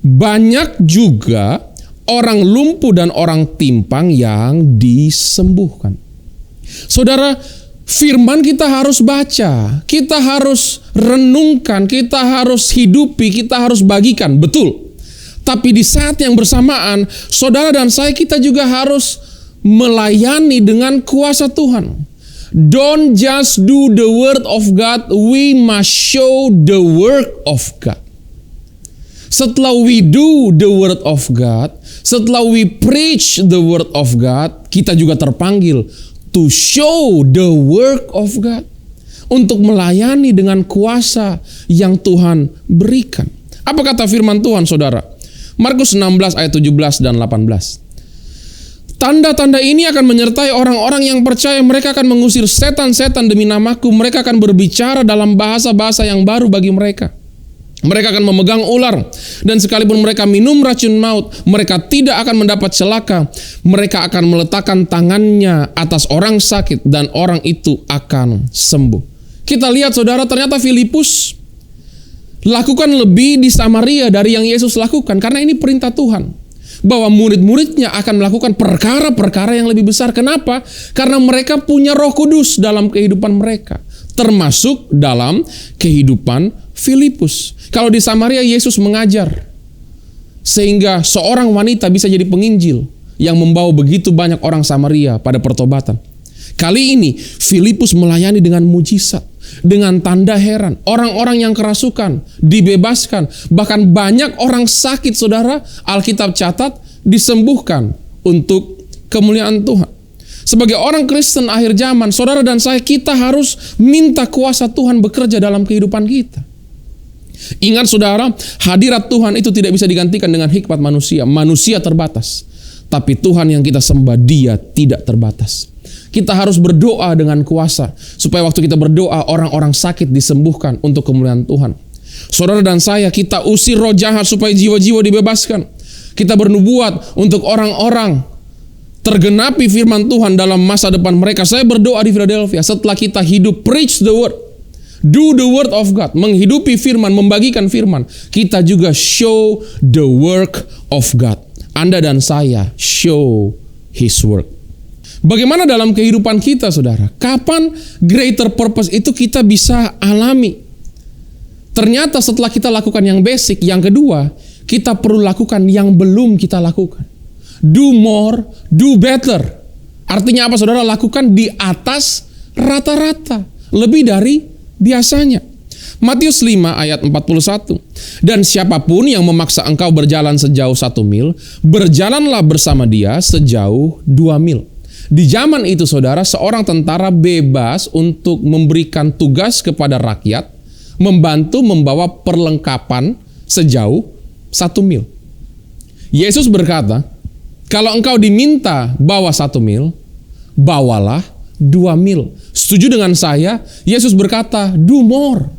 banyak juga orang lumpuh dan orang timpang yang disembuhkan. Saudara, firman kita harus baca, kita harus renungkan, kita harus hidupi, kita harus bagikan, betul. Tapi di saat yang bersamaan, saudara dan saya, kita juga harus melayani dengan kuasa Tuhan. Don't just do the word of God, we must show the work of God. Setelah we do the word of God, setelah we preach the word of God, kita juga terpanggil to show the work of God, untuk melayani dengan kuasa yang Tuhan berikan. Apa kata firman Tuhan, saudara? Markus 16 ayat 17 dan 18. Tanda-tanda ini akan menyertai orang-orang yang percaya. Mereka akan mengusir setan-setan demi namaku. Mereka akan berbicara dalam bahasa-bahasa yang baru bagi mereka. Mereka akan memegang ular, dan sekalipun mereka minum racun maut, mereka tidak akan mendapat celaka. Mereka akan meletakkan tangannya atas orang sakit, dan orang itu akan sembuh. Kita lihat, saudara, ternyata Filipus lakukan lebih di Samaria dari yang Yesus lakukan, karena ini perintah Tuhan, bahwa murid-muridnya akan melakukan perkara-perkara yang lebih besar. Kenapa? Karena mereka punya Roh Kudus dalam kehidupan mereka, termasuk dalam kehidupan Filipus. Kalau di Samaria Yesus mengajar sehingga seorang wanita bisa jadi penginjil yang membawa begitu banyak orang Samaria pada pertobatan. Kali ini Filipus melayani dengan mujizat, dengan tanda heran. Orang-orang yang kerasukan dibebaskan, bahkan banyak orang sakit, saudara, Alkitab catat, disembuhkan untuk kemuliaan Tuhan. Sebagai orang Kristen akhir zaman, saudara dan saya, kita harus minta kuasa Tuhan bekerja dalam kehidupan kita. Ingat, saudara, hadirat Tuhan itu tidak bisa digantikan dengan hikmat manusia. Manusia terbatas, tapi Tuhan yang kita sembah, Dia tidak terbatas. Kita harus berdoa dengan kuasa, supaya waktu kita berdoa, orang-orang sakit disembuhkan untuk kemuliaan Tuhan. Saudara dan saya, kita usir roh jahat supaya jiwa-jiwa dibebaskan. Kita bernubuat untuk orang-orang tergenapi firman Tuhan dalam masa depan mereka. Saya berdoa di Philadelphia, setelah kita hidup, preach the word, do the word of God, menghidupi firman, membagikan firman, kita juga show the work of God. Anda dan saya show His work. Bagaimana dalam kehidupan kita, saudara? Kapan greater purpose itu kita bisa alami? Ternyata setelah kita lakukan yang basic, yang kedua, kita perlu lakukan yang belum kita lakukan. Do more, do better. Artinya apa, saudara? Lakukan di atas rata-rata, lebih dari biasanya. Matius 5 ayat 41. Dan siapapun yang memaksa engkau berjalan sejauh 1 mil, berjalanlah bersama dia sejauh 2 mil. Di zaman itu, saudara, seorang tentara bebas untuk memberikan tugas kepada rakyat, membantu membawa perlengkapan sejauh 1 mil. Yesus berkata, kalau engkau diminta bawa 1 mil, bawalah 2 mil. Setuju dengan saya? Yesus berkata, do more.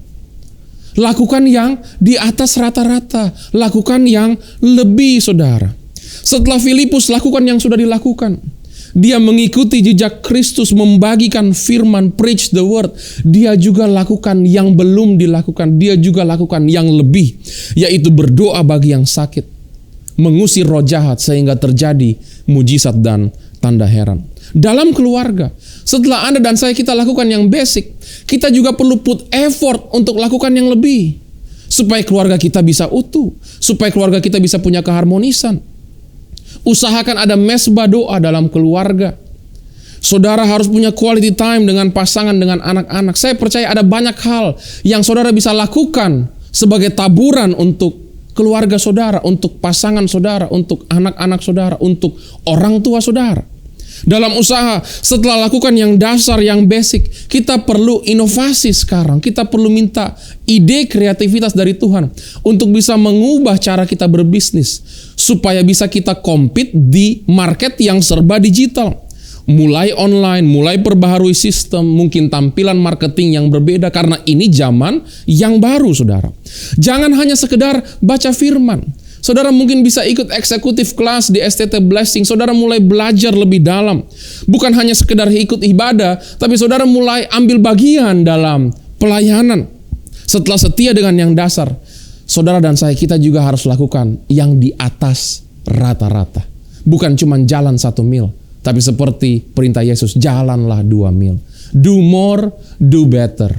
Lakukan yang di atas rata-rata. Lakukan yang lebih, saudara. Setelah Filipus lakukan yang sudah dilakukan, dia mengikuti jejak Kristus, membagikan firman, preach the word. Dia juga lakukan yang belum dilakukan. Dia juga lakukan yang lebih, yaitu berdoa bagi yang sakit, mengusir roh jahat sehingga terjadi mujizat dan tanda heran. Dalam keluarga, setelah Anda dan saya kita lakukan yang basic, kita juga perlu put effort untuk lakukan yang lebih, supaya keluarga kita bisa utuh, supaya keluarga kita bisa punya keharmonisan. Usahakan ada mesbah doa dalam keluarga. Saudara harus punya quality time dengan pasangan, dengan anak-anak. Saya percaya ada banyak hal yang saudara bisa lakukan sebagai taburan untuk keluarga saudara, untuk pasangan saudara, untuk anak-anak saudara, untuk orang tua saudara. Dalam usaha, setelah lakukan yang dasar, yang basic, kita perlu inovasi sekarang. Kita perlu minta ide kreativitas dari Tuhan untuk bisa mengubah cara kita berbisnis supaya bisa kita compete di market yang serba digital. Mulai online, mulai perbaharui sistem, mungkin tampilan marketing yang berbeda karena ini zaman yang baru, saudara. Jangan hanya sekedar baca firman. Saudara mungkin bisa ikut eksekutif kelas di STT Blessing. Saudara mulai belajar lebih dalam. Bukan hanya sekedar ikut ibadah, tapi saudara mulai ambil bagian dalam pelayanan. Setelah setia dengan yang dasar, saudara dan saya, kita juga harus lakukan yang di atas rata-rata. Bukan cuma jalan 1 mil, tapi seperti perintah Yesus, jalanlah 2 mil. Do more, do better.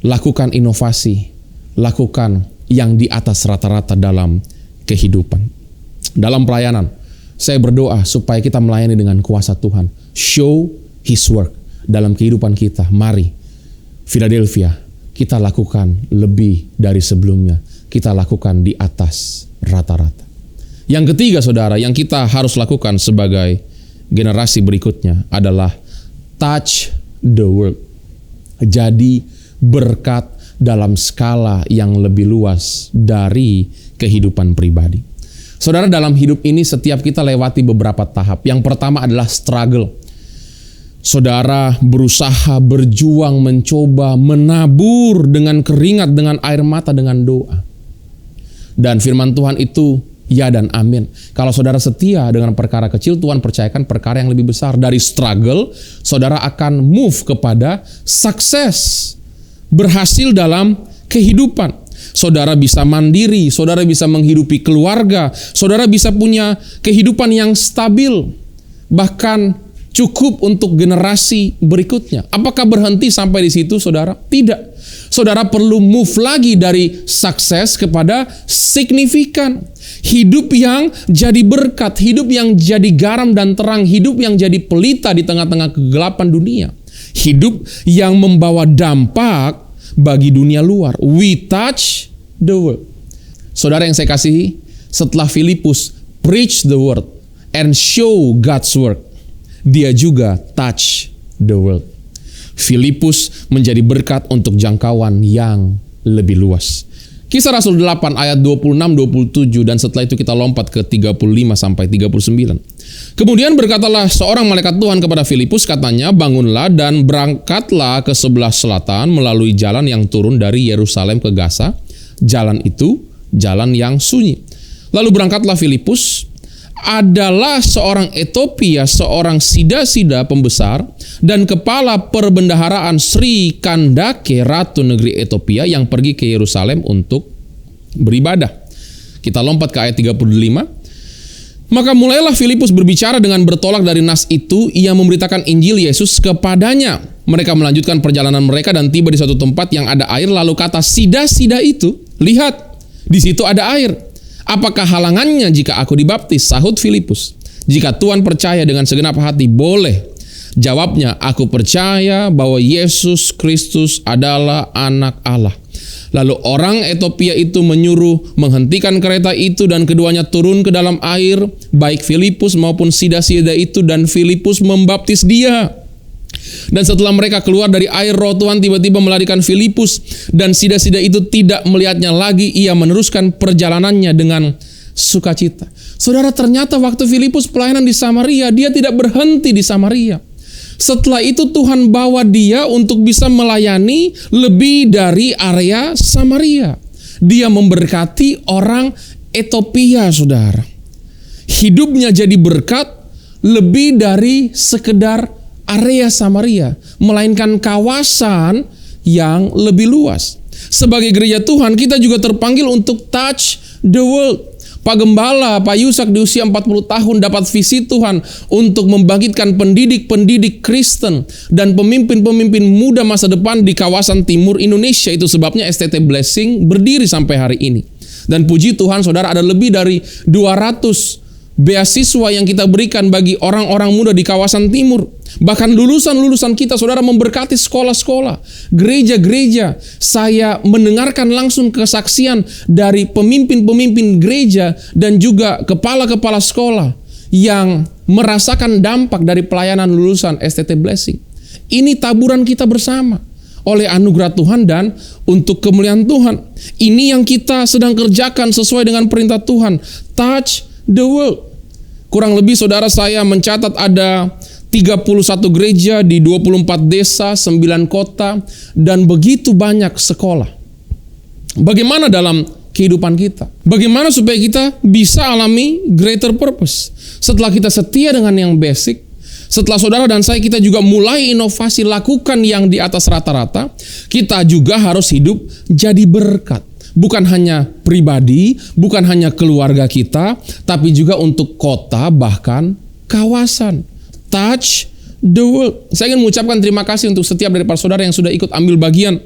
Lakukan inovasi, lakukan yang di atas rata-rata dalam kehidupan. Dalam pelayanan, saya berdoa supaya kita melayani dengan kuasa Tuhan. Show His work dalam kehidupan kita. Mari, Philadelphia, kita lakukan lebih dari sebelumnya. Kita lakukan di atas rata-rata. Yang ketiga, saudara, yang kita harus lakukan sebagai generasi berikutnya adalah touch the world. Jadi berkat dalam skala yang lebih luas dari kehidupan pribadi. Saudara, dalam hidup ini setiap kita lewati beberapa tahap. Yang pertama adalah struggle. Saudara berusaha, berjuang, mencoba, menabur dengan keringat, dengan air mata, dengan doa. Dan firman Tuhan itu ya dan amin. Kalau saudara setia dengan perkara kecil, Tuhan percayakan perkara yang lebih besar. Dari struggle, saudara akan move kepada sukses. Berhasil dalam kehidupan. Saudara bisa mandiri, saudara bisa menghidupi keluarga, saudara bisa punya kehidupan yang stabil, bahkan cukup untuk generasi berikutnya. Apakah berhenti sampai di situ, saudara? Tidak. Saudara perlu move lagi dari sukses kepada signifikan. Hidup yang jadi berkat, hidup yang jadi garam dan terang, hidup yang jadi pelita di tengah-tengah kegelapan dunia. Hidup yang membawa dampak bagi dunia luar. We touch the world. Saudara yang saya kasihi, setelah Filipus preach the word and show God's work, dia juga touch the world. Filipus menjadi berkat untuk jangkauan yang lebih luas. Kisah Rasul 8 ayat 26-27 dan setelah itu kita lompat ke 35 sampai 39. Kemudian berkatalah seorang malaikat Tuhan kepada Filipus, katanya, bangunlah dan berangkatlah ke sebelah selatan melalui jalan yang turun dari Yerusalem ke Gaza. Jalan itu jalan yang sunyi. Lalu berangkatlah Filipus, adalah seorang Etiopia, seorang sida-sida pembesar dan kepala perbendaharaan Sri Kandake, ratu negeri Etiopia, yang pergi ke Yerusalem untuk beribadah. Kita lompat ke ayat 35. Maka mulailah Filipus berbicara dengan bertolak dari nas itu, ia memberitakan Injil Yesus kepadanya. Mereka melanjutkan perjalanan mereka dan tiba di suatu tempat yang ada air, lalu kata sida-sida itu, lihat, di situ ada air. Apakah halangannya jika aku dibaptis? Sahut Filipus. Jika Tuhan percaya dengan segenap hati, boleh. Jawabnya, aku percaya bahwa Yesus Kristus adalah anak Allah. Lalu orang Etiopia itu menyuruh menghentikan kereta itu dan keduanya turun ke dalam air, baik Filipus maupun sida-sida itu, dan Filipus membaptis dia. Dan setelah mereka keluar dari air, Roh Tuhan tiba-tiba melarikan Filipus, dan sida-sida itu tidak melihatnya lagi. Ia meneruskan perjalanannya dengan sukacita. Saudara, ternyata waktu Filipus pelayanan di Samaria, dia tidak berhenti di Samaria. Setelah itu Tuhan bawa dia untuk bisa melayani lebih dari area Samaria. Dia memberkati orang Etiopia, saudara. Hidupnya jadi berkat lebih dari sekedar area Samaria, melainkan kawasan yang lebih luas. Sebagai gereja Tuhan, kita juga terpanggil untuk touch the world. Pak Gembala, Pak Yusak di usia 40 tahun dapat visi Tuhan untuk membangkitkan pendidik-pendidik Kristen dan pemimpin-pemimpin muda masa depan di kawasan timur Indonesia. Itu sebabnya STT Blessing berdiri sampai hari ini. Dan puji Tuhan, saudara, ada lebih dari 200 beasiswa yang kita berikan bagi orang-orang muda di kawasan timur. Bahkan lulusan-lulusan kita, saudara, memberkati sekolah-sekolah, gereja-gereja. Saya mendengarkan langsung kesaksian dari pemimpin-pemimpin gereja dan juga kepala-kepala sekolah yang merasakan dampak dari pelayanan lulusan STT Blessing. Ini taburan kita bersama oleh anugerah Tuhan dan untuk kemuliaan Tuhan. Ini yang kita sedang kerjakan sesuai dengan perintah Tuhan. Touch the world. Kurang lebih saudara, saya mencatat ada 31 gereja di 24 desa, 9 kota, dan begitu banyak sekolah. Bagaimana dalam kehidupan kita? Bagaimana supaya kita bisa alami greater purpose? Setelah kita setia dengan yang basic, setelah saudara dan saya kita juga mulai inovasi, lakukan yang di atas rata-rata, kita juga harus hidup jadi berkat. Bukan hanya pribadi, bukan hanya keluarga kita, tapi juga untuk kota, bahkan kawasan. Touch the world. Saya ingin mengucapkan terima kasih untuk setiap dari para saudara yang sudah ikut ambil bagian.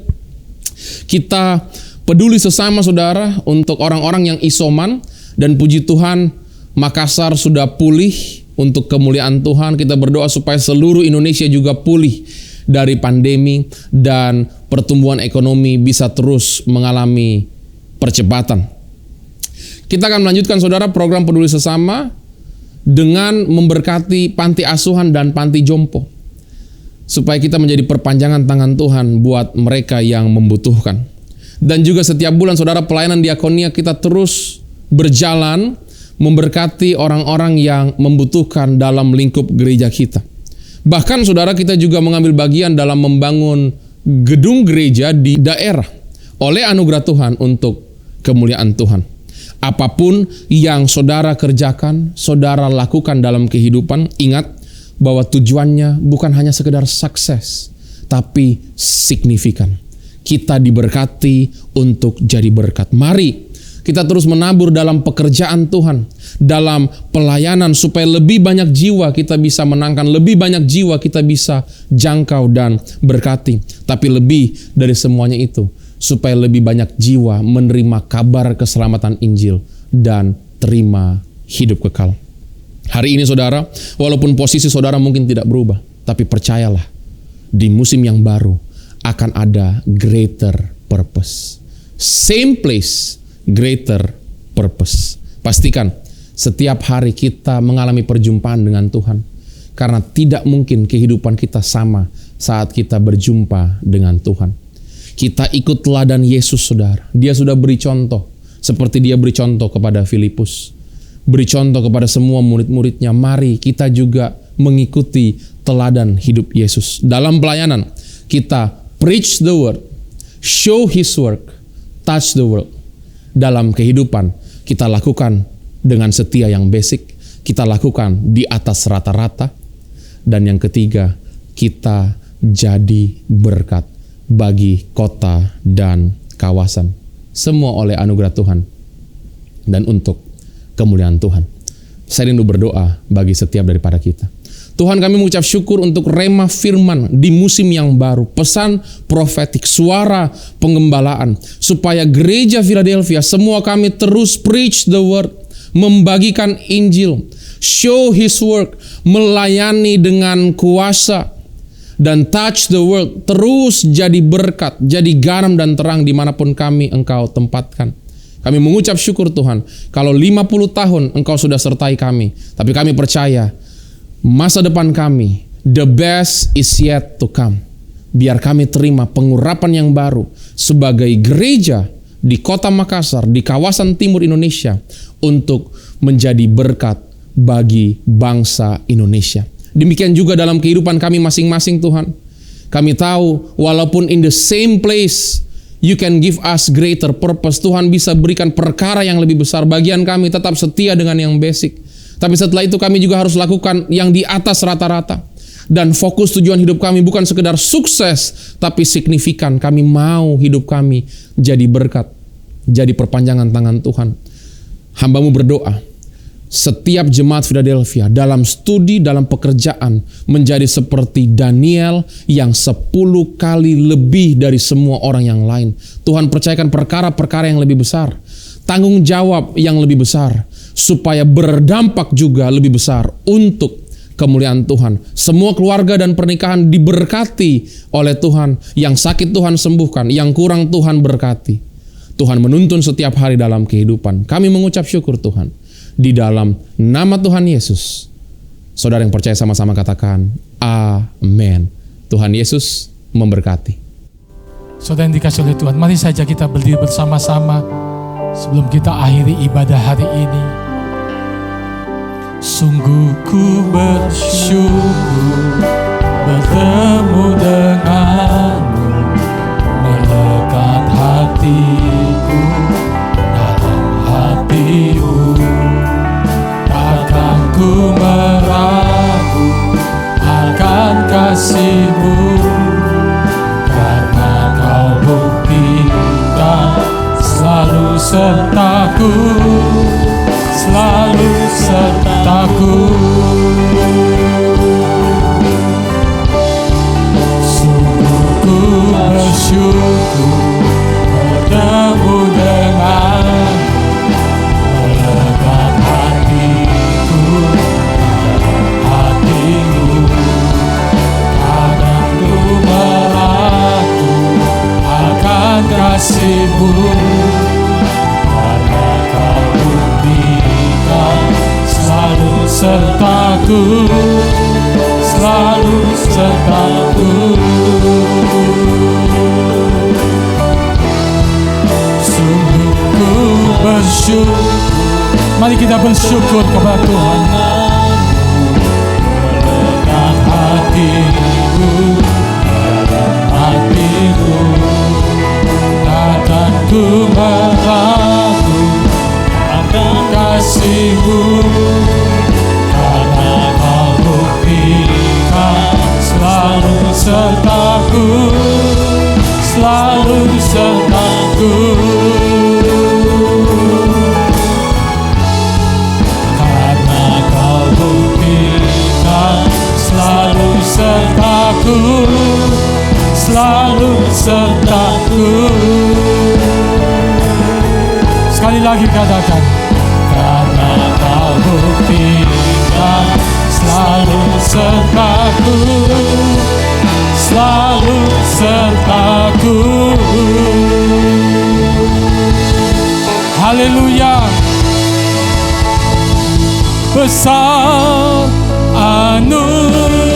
Kita peduli sesama saudara untuk orang-orang yang isoman, dan puji Tuhan Makassar sudah pulih untuk kemuliaan Tuhan. Kita berdoa supaya seluruh Indonesia juga pulih dari pandemi dan pertumbuhan ekonomi bisa terus mengalami percepatan. Kita akan melanjutkan saudara program peduli sesama dengan memberkati panti asuhan dan panti jompo, supaya kita menjadi perpanjangan tangan Tuhan buat mereka yang membutuhkan. Dan juga setiap bulan saudara, pelayanan diakonia kita terus berjalan memberkati orang-orang yang membutuhkan dalam lingkup gereja kita. Bahkan saudara, kita juga mengambil bagian dalam membangun gedung gereja di daerah oleh anugerah Tuhan untuk kemuliaan Tuhan. Apapun yang saudara kerjakan, saudara lakukan dalam kehidupan, ingat bahwa tujuannya bukan hanya sekedar sukses, tapi signifikan. Kita diberkati untuk jadi berkat. Mari kita terus menabur dalam pekerjaan Tuhan, dalam pelayanan, supaya lebih banyak jiwa kita bisa menangkan, lebih banyak jiwa kita bisa jangkau dan berkati. Tapi lebih dari semuanya itu, supaya lebih banyak jiwa menerima kabar keselamatan Injil dan terima hidup kekal. Hari ini saudara, walaupun posisi saudara mungkin tidak berubah, tapi percayalah, di musim yang baru akan ada greater purpose. Same place, greater purpose. Pastikan setiap hari kita mengalami perjumpaan dengan Tuhan, karena tidak mungkin kehidupan kita sama saat kita berjumpa dengan Tuhan. Kita ikut teladan Yesus saudara. Dia sudah beri contoh, seperti dia beri contoh kepada Filipus, beri contoh kepada semua murid-muridnya. Mari kita juga mengikuti teladan hidup Yesus. Dalam pelayanan kita preach the word, show his work, touch the world. Dalam kehidupan kita lakukan dengan setia yang basic, kita lakukan di atas rata-rata, dan yang ketiga, kita jadi berkat bagi kota dan kawasan. Semua oleh anugerah Tuhan dan untuk kemuliaan Tuhan. Saya rindu berdoa bagi setiap daripada kita. Tuhan, kami mengucap syukur untuk rema firman di musim yang baru, pesan profetik, suara penggembalaan, supaya gereja Philadelphia, semua kami terus preach the word, membagikan Injil, show his work, melayani dengan kuasa, dan touch the world, terus jadi berkat, jadi garam dan terang dimanapun kami Engkau tempatkan. Kami mengucap syukur Tuhan, kalau 50 tahun Engkau sudah sertai kami, tapi kami percaya masa depan kami, the best is yet to come. Biar kami terima pengurapan yang baru sebagai gereja di kota Makassar, di kawasan timur Indonesia, untuk menjadi berkat bagi bangsa Indonesia. Demikian juga dalam kehidupan kami masing-masing Tuhan. Kami tahu walaupun in the same place you can give us greater purpose, Tuhan bisa berikan perkara yang lebih besar. Bagian kami tetap setia dengan yang basic, tapi setelah itu kami juga harus lakukan yang di atas rata-rata. Dan fokus tujuan hidup kami bukan sekedar sukses, tapi signifikan. Kami mau hidup kami jadi berkat, jadi perpanjangan tangan Tuhan. Hamba-Mu berdoa, setiap jemaat Philadelphia dalam studi, dalam pekerjaan, menjadi seperti Daniel yang 10 kali lebih dari semua orang yang lain. Tuhan percayakan perkara-perkara yang lebih besar, tanggung jawab yang lebih besar, supaya berdampak juga lebih besar untuk kemuliaan Tuhan. Semua keluarga dan pernikahan diberkati oleh Tuhan. Yang sakit Tuhan sembuhkan, yang kurang Tuhan berkati. Tuhan menuntun setiap hari dalam kehidupan. Kami mengucap syukur Tuhan. Di dalam nama Tuhan Yesus. Saudara yang percaya sama-sama katakan, amin. Tuhan Yesus memberkati. Saudara yang dikasih oleh Tuhan, mari saja kita berdiri bersama-sama sebelum kita akhiri ibadah hari ini. Sungguh ku bersyukur bertemu denganmu, melekat hatiku dalam hatimu. Takkan ku meragu akan kasih-Mu, karena Kau buktikan selalu sertaku, selalu sertaku. Sungguh ku bersyukur bertemu denganmu, melekat hatiku dalam hatimu. Kadang ku meragu akan kasih-Mu, karena Kau buktikan selalu sertaku, selalu sertaku. Sungguh ku bersyukur. Mari kita bersyukur kepada Tuhan. Melekat hatiku dalam hatiku. Takkan ku meragu akan kasih-Mu, karena Kau buktikan selalu sertaku, selalu sertaku. Karena Kau buktikan selalu sertaku, selalu sertaku. Sekali lagi katakan, karena Kau buktikan selalu sertaku, selalu sertaku. Haleluya. Besar anugerah-Mu,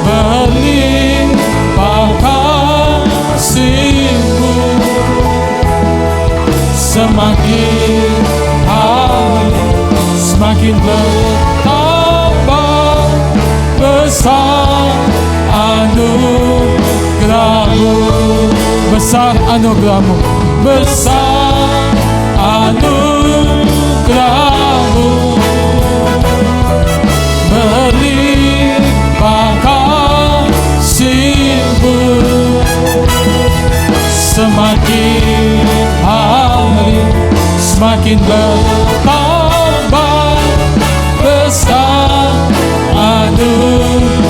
berlimpah kasih-Mu, semakin hari semakin bertambah. Besar anugerah-Mu, besar anugerah-Mu, besar anugerah-Mu, berlimpah kasih-Mu, semakin hari semakin bertambah. Besar anugerah-Mu,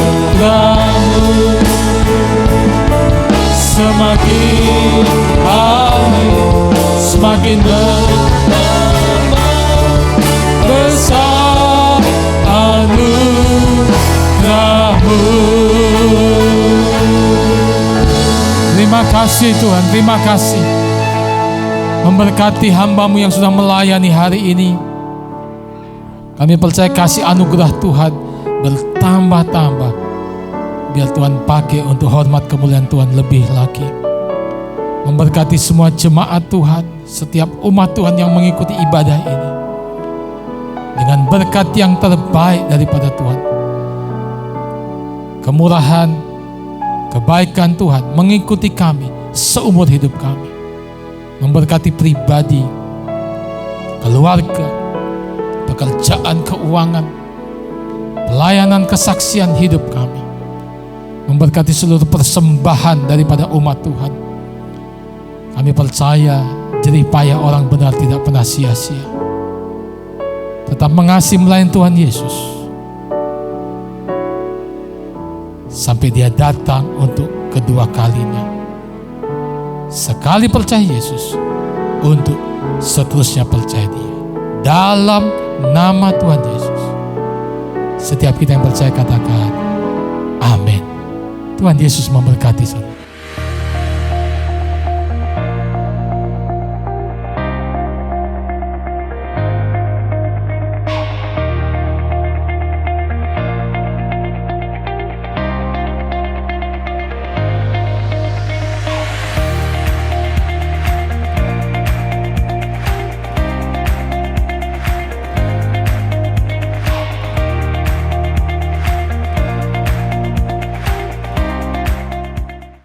semakin hari semakin bertambah. Besar anugerah-Mu. Terima kasih Tuhan, terima kasih. Memberkati hamba-Mu yang sudah melayani hari ini. Kami percaya kasih anugerah Tuhan bertambah-tambah. Biar Tuhan pakai untuk hormat kemuliaan Tuhan lebih lagi. Memberkati semua jemaat Tuhan, setiap umat Tuhan yang mengikuti ibadah ini, dengan berkat yang terbaik daripada Tuhan. Kemurahan, kebaikan Tuhan mengikuti kami seumur hidup kami. Memberkati pribadi, keluarga, pekerjaan, keuangan, pelayanan, kesaksian hidup kami. Memberkati seluruh persembahan daripada umat Tuhan. Kami percaya jerih payah orang benar tidak pernah sia-sia. Tetap mengasihi melayani Tuhan Yesus sampai Dia datang untuk kedua kalinya. Sekali percaya Yesus, untuk seterusnya percaya Dia. Dalam nama Tuhan Yesus, setiap kita yang percaya katakan amin. Tuhan Yesus memberkati saudara.